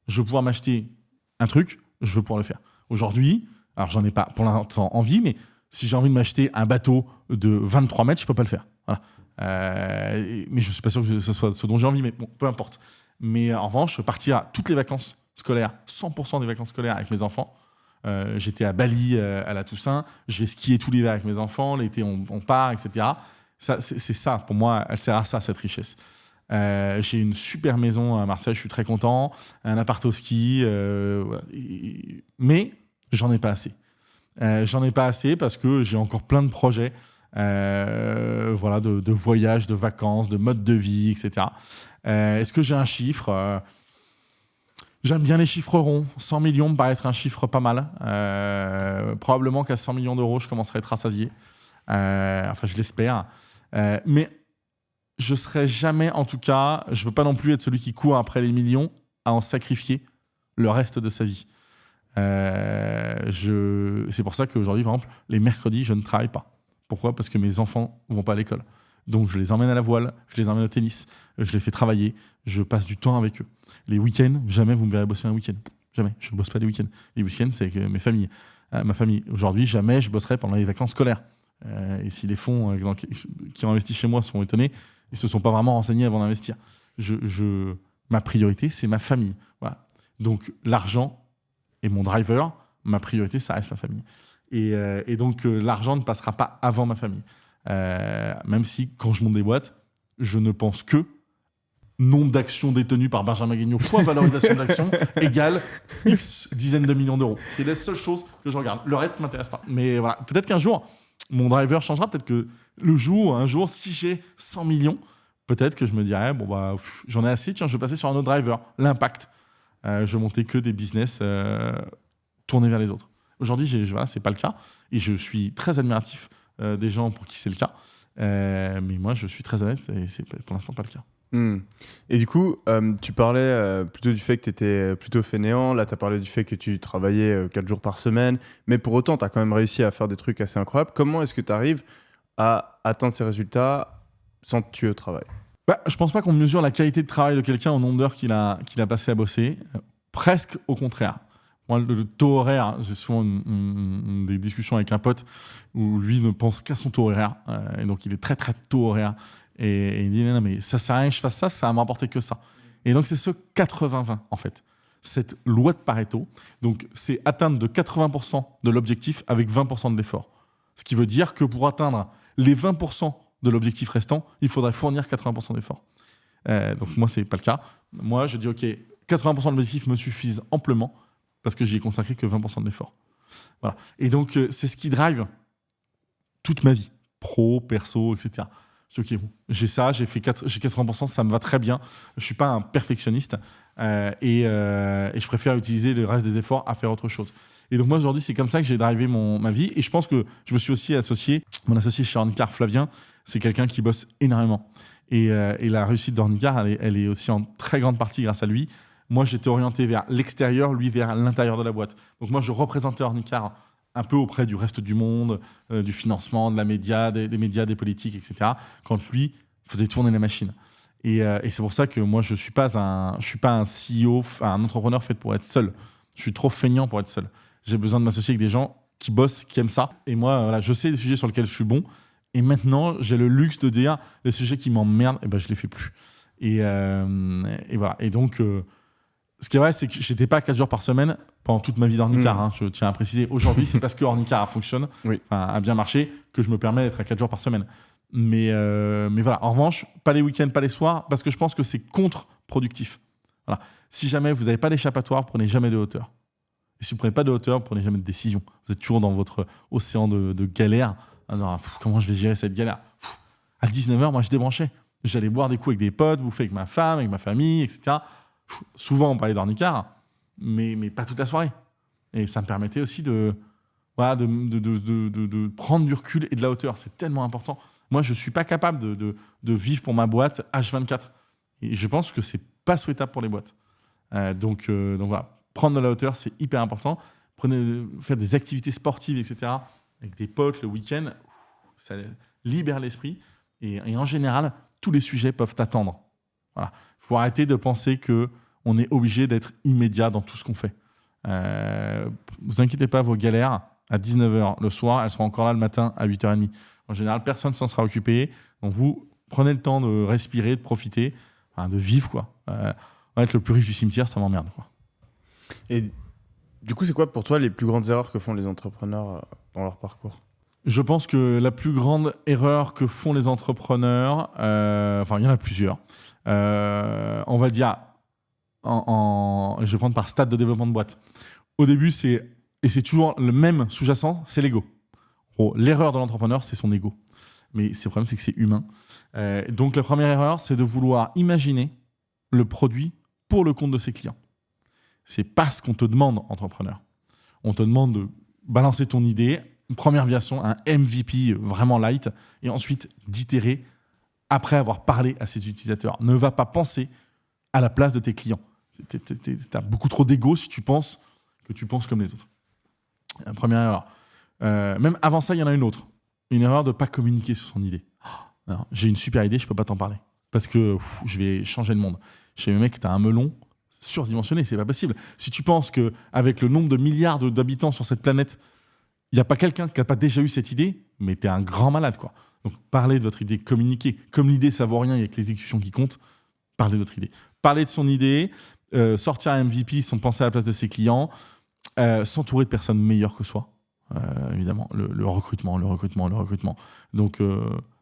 je veux pouvoir m'acheter un truc, je veux pouvoir le faire. Aujourd'hui, alors j'en ai pas pour l'instant envie, mais si j'ai envie de m'acheter un bateau de 23 mètres, je peux pas le faire. Voilà. Mais je suis pas sûr que ce soit ce dont j'ai envie, mais bon, peu importe. Mais en revanche, partir à toutes les vacances scolaires, 100% des vacances scolaires avec mes enfants. J'étais à Bali à la Toussaint, je vais skier tout l'hiver avec mes enfants, l'été on part, etc. Ça, c'est ça, pour moi, elle sert à ça, cette richesse. J'ai une super maison à Marseille, je suis très content, un appart au ski, voilà. Mais j'en ai pas assez. J'en ai pas assez parce que j'ai encore plein de projets voilà, de voyages, de vacances, de mode de vie, etc. Est-ce que j'ai un chiffre J'aime bien les chiffres ronds. 100 millions me paraît être un chiffre pas mal. Probablement qu'à 100 millions d'euros, je commencerai à être rassasié. Enfin, je l'espère. Mais je ne serai jamais, en tout cas, je ne veux pas non plus être celui qui court après les millions à en sacrifier le reste de sa vie. C'est pour ça qu'aujourd'hui, par exemple, les mercredis, je ne travaille pas. Pourquoi ? Parce que mes enfants ne vont pas à l'école. Donc, je les emmène à la voile, je les emmène au tennis, je les fais travailler, je passe du temps avec eux. Les week-ends, jamais vous me verrez bosser un week-end. Jamais. Je ne bosse pas les week-ends. Les week-ends, c'est avec ma famille. Aujourd'hui, jamais je bosserai pendant les vacances scolaires. Et si les fonds qui ont investi chez moi sont étonnés, ils ne se sont pas vraiment renseignés avant d'investir. Ma priorité, c'est ma famille. Voilà. Donc, l'argent est mon driver. Ma priorité, ça reste ma famille. Et donc, l'argent ne passera pas avant ma famille. Même si, quand je monte des boîtes, je ne pense que nombre d'actions détenues par Benjamin Guignot fois valorisation d'actions égale X dizaines de millions d'euros. C'est la seule chose que je regarde. Le reste ne m'intéresse pas. Mais voilà, peut-être qu'un jour, mon driver changera. Peut-être que un jour, si j'ai 100 millions, peut-être que je me dirais, j'en ai assez, tiens, je vais passer sur un autre driver, l'impact. Je montais que des business tournés vers les autres. Aujourd'hui, voilà, c'est pas le cas. Et je suis très admiratif des gens pour qui c'est le cas. Mais moi, je suis très honnête et c'est pour l'instant pas le cas. Et du coup, tu parlais plutôt du fait que tu étais plutôt fainéant. Là, tu as parlé du fait que tu travaillais 4 jours par semaine. Mais pour autant, tu as quand même réussi à faire des trucs assez incroyables. Comment est-ce que tu arrives à atteindre ces résultats sans te tuer au travail ? Je pense pas qu'on mesure la qualité de travail de quelqu'un au nombre d'heures qu'il a passé à bosser. Presque au contraire. Moi, le taux horaire, j'ai souvent des discussions avec un pote où lui ne pense qu'à son taux horaire. Et donc, il est très, très taux horaire. Et il dit, non, mais ça sert à rien que je fasse ça, ça va m'apporter que ça. Et donc, c'est ce 80-20, en fait. Cette loi de Pareto. Donc, c'est atteindre de 80% de l'objectif avec 20% de l'effort. Ce qui veut dire que pour atteindre les 20% de l'objectif restant, il faudrait fournir 80% d'effort. Donc, moi, c'est pas le cas. Moi, je dis, OK, 80% de l'objectif me suffisent amplement parce que j'y ai consacré que 20% de l'effort. Voilà. Et donc, c'est ce qui drive toute ma vie. Pro, perso, etc. Ok, bon, j'ai ça, j'ai 80%, ça me va très bien. Je suis pas un perfectionniste et je préfère utiliser le reste des efforts à faire autre chose. Et donc moi aujourd'hui, c'est comme ça que j'ai drivé ma vie. Et je pense que je me suis aussi associé. Mon associé chez Hornicar, Flavien, c'est quelqu'un qui bosse énormément. Et la réussite d'Hornicar, elle est aussi en très grande partie grâce à lui. Moi, j'étais orienté vers l'extérieur, lui vers l'intérieur de la boîte. Donc moi, je représentais Hornicar un peu auprès du reste du monde, du financement, de la média, des médias, des politiques, etc., quand lui faisait tourner la machine. Et c'est pour ça que moi, je suis pas un CEO, un entrepreneur fait pour être seul. Je suis trop feignant pour être seul. J'ai besoin de m'associer avec des gens qui bossent, qui aiment ça. Et moi, voilà, je sais les sujets sur lesquels je suis bon. Et maintenant, j'ai le luxe de dire les sujets qui m'emmerdent, je les fais plus. Et voilà. Et donc, ce qui est vrai, c'est que j'étais pas 4 jours par semaine pendant toute ma vie d'Ornicar. Je tiens à préciser. Aujourd'hui, c'est parce que Ornicar fonctionne, a bien marché, que je me permets d'être à 4 jours par semaine. Mais voilà. En revanche, pas les week-ends, pas les soirs, parce que je pense que c'est contre-productif. Voilà. Si jamais vous n'avez pas d'échappatoire, prenez jamais de hauteur. Et si vous ne prenez pas de hauteur, vous prenez jamais de décision. Vous êtes toujours dans votre océan de galère. Alors, comment je vais gérer cette galère ? À 19h, moi, je débranchais. J'allais boire des coups avec des potes, bouffer avec ma femme, avec ma famille, etc. Souvent, on parlait d'Ornicar, mais pas toute la soirée. Et ça me permettait aussi de prendre du recul et de la hauteur. C'est tellement important. Moi, je ne suis pas capable de vivre pour ma boîte H24. Et je pense que ce n'est pas souhaitable pour les boîtes. Donc voilà, prendre de la hauteur, c'est hyper important. Faire des activités sportives, etc., avec des potes le week-end, ça libère l'esprit. Et en général, tous les sujets peuvent attendre. Voilà. Il faut arrêter de penser qu'on est obligé d'être immédiat dans tout ce qu'on fait. Vous inquiétez pas, vos galères, à 19h le soir, elles seront encore là le matin à 8h30. En général, personne ne s'en sera occupé. Donc vous, prenez le temps de respirer, de profiter, de vivre, quoi. Être le plus riche du cimetière, ça m'emmerde, quoi. Et du coup, c'est quoi pour toi les plus grandes erreurs que font les entrepreneurs dans leur parcours ? Je pense que la plus grande erreur que font les entrepreneurs, il y en a plusieurs. On va dire, je vais prendre par stade de développement de boîte. Au début, c'est toujours le même sous-jacent, c'est l'ego. L'erreur de l'entrepreneur, c'est son ego. Mais le problème, c'est que c'est humain. Donc la première erreur, c'est de vouloir imaginer le produit pour le compte de ses clients. C'est pas ce qu'on te demande, entrepreneur. On te demande de balancer ton idée, une première version, un MVP vraiment light, et ensuite d'itérer après avoir parlé à ses utilisateurs. Ne va pas penser à la place de tes clients. T'as beaucoup trop d'ego si tu penses que tu penses comme les autres. Première erreur. Même avant ça, il y en a une autre. Une erreur de ne pas communiquer sur son idée. Alors, j'ai une super idée, je ne peux pas t'en parler. Parce que je vais changer le monde. Chez mes mecs, tu as un melon surdimensionné, c'est pas possible. Si tu penses qu'avec le nombre de milliards d'habitants sur cette planète, il n'y a pas quelqu'un qui n'a pas déjà eu cette idée, mais tu es un grand malade, quoi. Donc, parlez de votre idée, communiquez. Comme l'idée, ça vaut rien, il n'y a que l'exécution qui compte. Parlez de votre idée. Parlez de son idée, sortir un MVP sans penser à la place de ses clients, s'entourer de personnes meilleures que soi. Évidemment, le recrutement. Donc,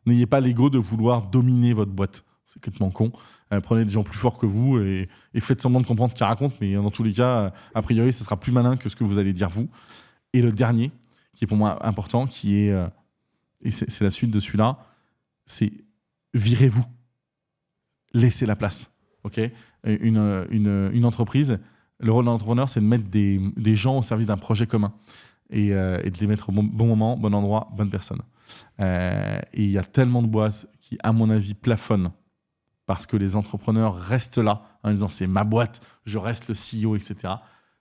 n'ayez pas l'ego de vouloir dominer votre boîte. C'est complètement con. Prenez des gens plus forts que vous et faites semblant de comprendre ce qu'ils racontent, mais dans tous les cas, a priori, ce sera plus malin que ce que vous allez dire vous. Et le dernier, qui est pour moi important, qui est, et c'est la suite de celui-là, c'est virez-vous. Laissez la place. Okay, une entreprise, le rôle d'un entrepreneur, c'est de mettre des gens au service d'un projet commun et de les mettre au bon moment, bon endroit, bonne personne. Et il y a tellement de boîtes qui, à mon avis, plafonnent parce que les entrepreneurs restent là en disant c'est ma boîte, je reste le CEO, etc.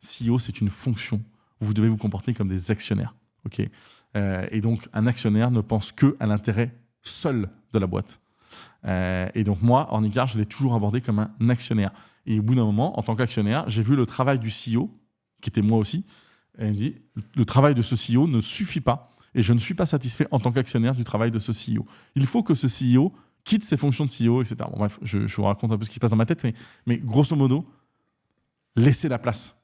CEO, c'est une fonction. Vous devez vous comporter comme des actionnaires. Okay, et donc, un actionnaire ne pense qu'à l'intérêt seul de la boîte. Et donc moi, Ornicar, je l'ai toujours abordé comme un actionnaire. Et au bout d'un moment, en tant qu'actionnaire, j'ai vu le travail du CEO, qui était moi aussi, et il me dit, le travail de ce CEO ne suffit pas, et je ne suis pas satisfait en tant qu'actionnaire du travail de ce CEO. Il faut que ce CEO quitte ses fonctions de CEO, etc. Bon, bref, je vous raconte un peu ce qui se passe dans ma tête, mais grosso modo, laissez la place.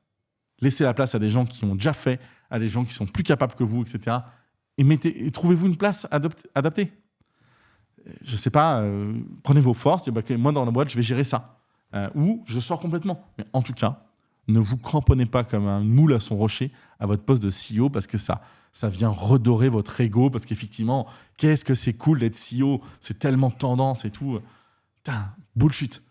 Laissez la place à des gens qui ont déjà fait, à des gens qui sont plus capables que vous, etc. Et trouvez-vous une place adaptée. Je ne sais pas, prenez vos forces, dites, moi dans la boîte, je vais gérer ça. Ou je sors complètement. Mais en tout cas, ne vous cramponnez pas comme un moule à son rocher à votre poste de CEO parce que ça vient redorer votre ego. Parce qu'effectivement, qu'est-ce que c'est cool d'être CEO, c'est tellement tendance et tout. Putain, bullshit.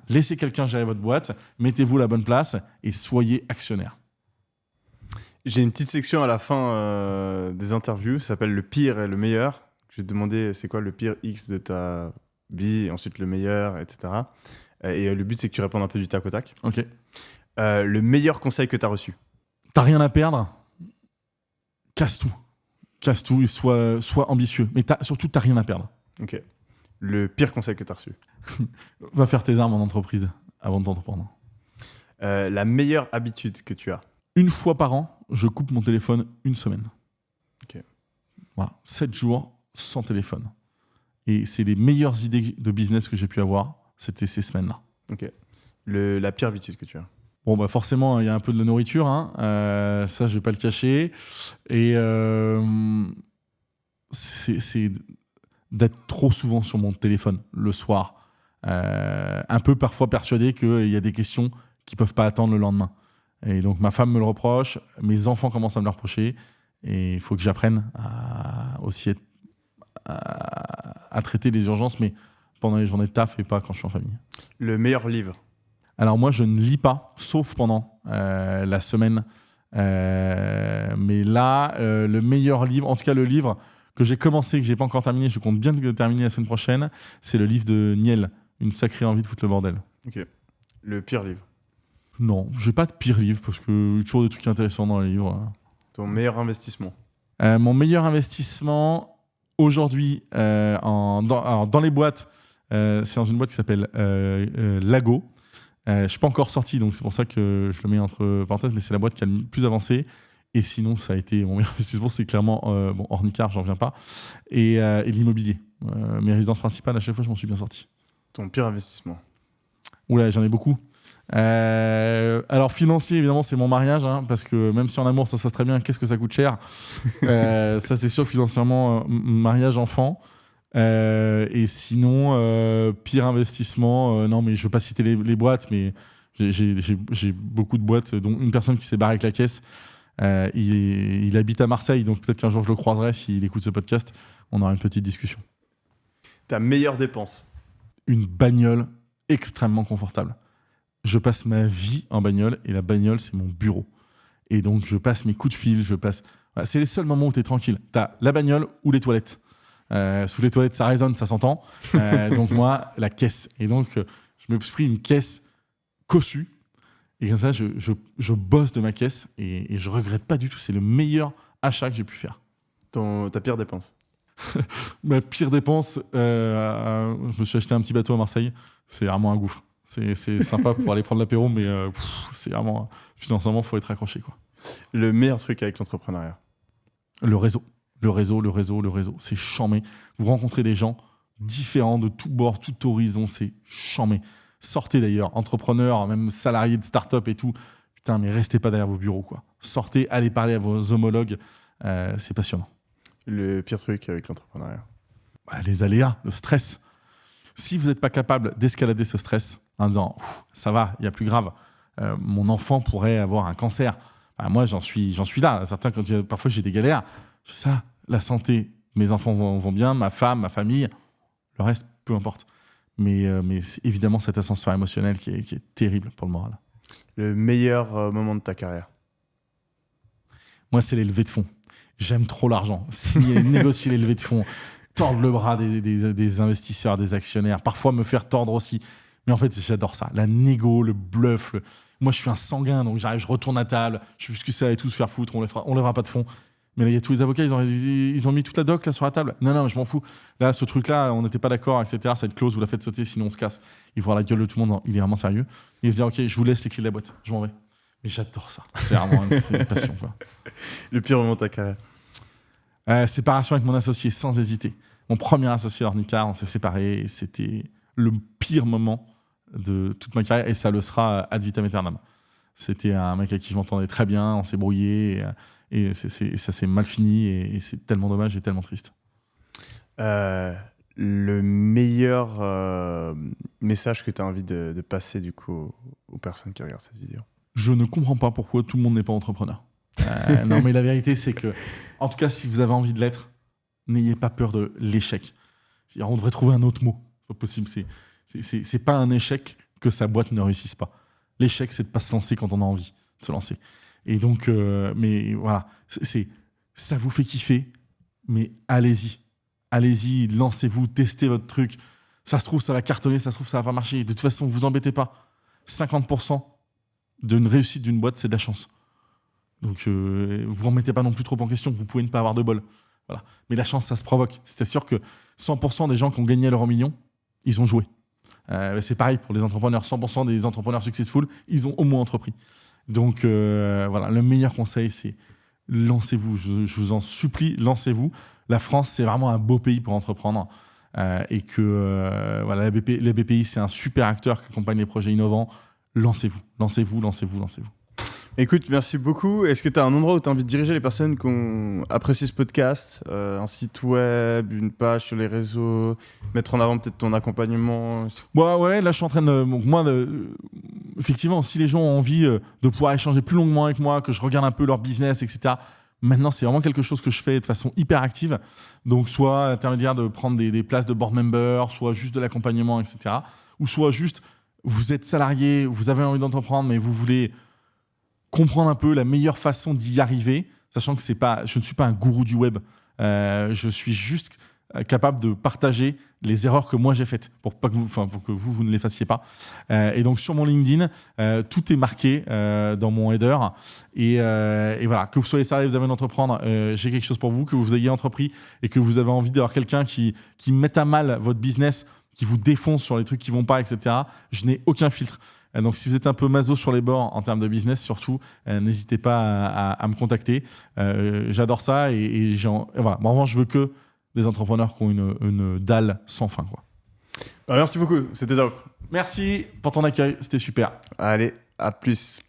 Laissez quelqu'un gérer votre boîte, mettez-vous à la bonne place et soyez actionnaire. J'ai une petite section à la fin des interviews, ça s'appelle le pire et le meilleur. Je vais te demander c'est quoi le pire X de ta vie, et ensuite le meilleur, etc. Et le but, c'est que tu répondes un peu du tac au tac. Ok. Le meilleur conseil que tu as reçu? T'as rien à perdre, casse tout et sois ambitieux. Mais surtout, t'as rien à perdre. Ok. Le pire conseil que tu as reçu. Va faire tes armes en entreprise avant d'entreprendre. La meilleure habitude que tu as. Une fois par an, je coupe mon téléphone une semaine. Ok. Voilà, 7 jours sans téléphone. Et c'est les meilleures idées de business que j'ai pu avoir, c'était ces semaines-là. Ok. La pire habitude que tu as. Bon, bah forcément, il y a un peu de la nourriture, hein. Ça, je vais pas le cacher. Et c'est d'être trop souvent sur mon téléphone le soir. Un peu parfois persuadé qu'il y a des questions qui peuvent pas attendre le lendemain. Et donc, ma femme me le reproche, mes enfants commencent à me le reprocher. Et il faut que j'apprenne à aussi à traiter les urgences, mais pendant les journées de taf et pas quand je suis en famille. Le meilleur livre. Alors moi, je ne lis pas, sauf pendant la semaine. Mais là, le meilleur livre, en tout cas le livre que j'ai commencé, que j'ai pas encore terminé, je compte bien le terminer la semaine prochaine, c'est le livre de Niel, Une sacrée envie de foutre le bordel. Ok. Le pire livre. Non, j'ai pas de pire livre parce que il y a toujours des trucs intéressants dans les livres. Ton meilleur investissement. Mon meilleur investissement aujourd'hui dans les boîtes, c'est dans une boîte qui s'appelle Lago. Je suis pas encore sorti, donc c'est pour ça que je le mets entre parenthèses, mais c'est la boîte qui a le plus avancé. Et sinon, ça a été mon meilleur investissement, c'est clairement Ornicar, j'en reviens pas, et l'immobilier. Mes résidences principales, à chaque fois, je m'en suis bien sorti. Ton pire investissement. Oula, j'en ai beaucoup. Alors financier, évidemment, c'est mon mariage, hein, parce que même si en amour ça se passe très bien, qu'est-ce que ça coûte cher. Ça c'est sûr, financièrement, mariage, enfant. Et sinon, pire investissement, non mais je veux pas citer les boîtes, mais j'ai beaucoup de boîtes, dont une personne qui s'est barrée avec la caisse. Il habite à Marseille, donc peut-être qu'un jour je le croiserai s'il écoute ce podcast, on aura une petite discussion. Ta meilleure dépense. Une bagnole extrêmement confortable. Je passe ma vie en bagnole et la bagnole, c'est mon bureau. Et donc, je passe mes coups de fil, Voilà, c'est les seuls moments où tu es tranquille. Tu as la bagnole ou les toilettes. Sous les toilettes, ça résonne, ça s'entend. Donc, moi, la caisse. Et donc, je me suis pris une caisse cossue. Et comme ça, je bosse de ma caisse et je regrette pas du tout. C'est le meilleur achat que j'ai pu faire. Ta pire dépense. Ma pire dépense, je me suis acheté un petit bateau à Marseille. C'est vraiment un gouffre. C'est sympa pour aller prendre l'apéro, mais c'est vraiment, financièrement, il faut être accroché, quoi. Le meilleur truc avec l'entrepreneuriat. Le réseau. C'est chambé. Vous rencontrez des gens différents de tous bords, tout horizon, c'est chambé. Sortez d'ailleurs, entrepreneurs, même salariés de start-up et tout. Putain, mais restez pas derrière vos bureaux, quoi. Sortez, allez parler à vos homologues. C'est passionnant. Le pire truc avec l'entrepreneuriat. Les aléas, le stress. Si vous n'êtes pas capable d'escalader ce stress en disant ça va, il y a plus grave, mon enfant pourrait avoir un cancer. Moi, j'en suis là. Certains, parfois j'ai des galères. Je fais ça, la santé, mes enfants vont bien, ma femme, ma famille, le reste, peu importe. Mais c'est évidemment cet ascenseur émotionnel qui est terrible pour le moral. Le meilleur moment de ta carrière. Moi, c'est les levées de fonds. J'aime trop l'argent. Signer, négocier les levées de fonds, tordre le bras des investisseurs, des actionnaires, parfois me faire tordre aussi. Mais en fait, j'adore ça. La négo, le bluff. Moi, je suis un sanguin, donc j'arrive, je retourne à table, je sais plus ce que c'est, et tout se faire foutre, on lèvera pas de fonds. Mais là, il y a tous les avocats, ils ont mis toute la doc là sur la table. Non, je m'en fous. Là, ce truc-là, on n'était pas d'accord, etc. Cette clause, vous la faites sauter, sinon on se casse. Il voit la gueule de tout le monde, il est vraiment sérieux. Et il se dit, ok, je vous laisse les clés de la boîte, je m'en vais. Mais j'adore ça. C'est vraiment une passion, quoi. Le pire moment de ta carrière. Séparation avec mon associé, sans hésiter. Mon premier associé Ornicar, on s'est séparés et c'était le pire moment de toute ma carrière et ça le sera ad vitam aeternam. C'était un mec avec qui je m'entendais très bien, on s'est brouillé et ça s'est mal fini et c'est tellement dommage et tellement triste. Le meilleur message que tu as envie de passer du coup aux personnes qui regardent cette vidéo. Je ne comprends pas pourquoi tout le monde n'est pas entrepreneur. Non, mais la vérité, c'est que, en tout cas, si vous avez envie de l'être, n'ayez pas peur de l'échec. C'est-à-dire, on devrait trouver un autre mot. C'est pas possible. C'est pas un échec que sa boîte ne réussisse pas. L'échec, c'est de pas se lancer quand on a envie de se lancer. Et donc, mais voilà, ça vous fait kiffer, mais allez-y. Allez-y, lancez-vous, testez votre truc. Ça se trouve, ça va cartonner, ça se trouve, ça va pas marcher. De toute façon, vous embêtez pas. 50% d'une réussite d'une boîte, c'est de la chance. Donc, vous remettez pas non plus trop en question. Vous pouvez ne pas avoir de bol. Voilà. Mais la chance, ça se provoque. C'est sûr que 100% des gens qui ont gagné l'euro million, ils ont joué. C'est pareil pour les entrepreneurs. 100% des entrepreneurs successful, ils ont au moins entrepris. Donc voilà, le meilleur conseil, c'est lancez-vous. Je vous en supplie, lancez-vous. La France, c'est vraiment un beau pays pour entreprendre. Et que voilà, la BPI, c'est un super acteur qui accompagne les projets innovants. Lancez-vous. Écoute, merci beaucoup. Est-ce que tu as un endroit où tu as envie de diriger les personnes qui ont apprécié ce podcast, un site web, une page sur les réseaux, mettre en avant peut-être ton accompagnement? Ouais, là je suis en train de... Moi, effectivement, si les gens ont envie de pouvoir échanger plus longuement avec moi, que je regarde un peu leur business, etc., maintenant c'est vraiment quelque chose que je fais de façon hyper active. Donc soit intermédiaire de prendre des places de board member, soit juste de l'accompagnement, etc. Ou soit juste, vous êtes salarié, vous avez envie d'entreprendre, mais vous voulez comprendre un peu la meilleure façon d'y arriver, sachant que je ne suis pas un gourou du web. Je suis juste capable de partager les erreurs que moi j'ai faites pour que vous ne les fassiez pas. Et donc sur mon LinkedIn, tout est marqué dans mon header. Et voilà, que vous soyez salarié, vous avez envie d'entreprendre, j'ai quelque chose pour vous, que vous ayez entrepris et que vous avez envie d'avoir quelqu'un qui mette à mal votre business, qui vous défonce sur les trucs qui vont pas, etc. Je n'ai aucun filtre. Donc, si vous êtes un peu maso sur les bords en termes de business, surtout, n'hésitez pas à me contacter. J'adore ça et voilà. En revanche, je veux que des entrepreneurs qui ont une dalle sans fin, quoi. Merci beaucoup, c'était top. Merci pour ton accueil, c'était super. Allez, à plus.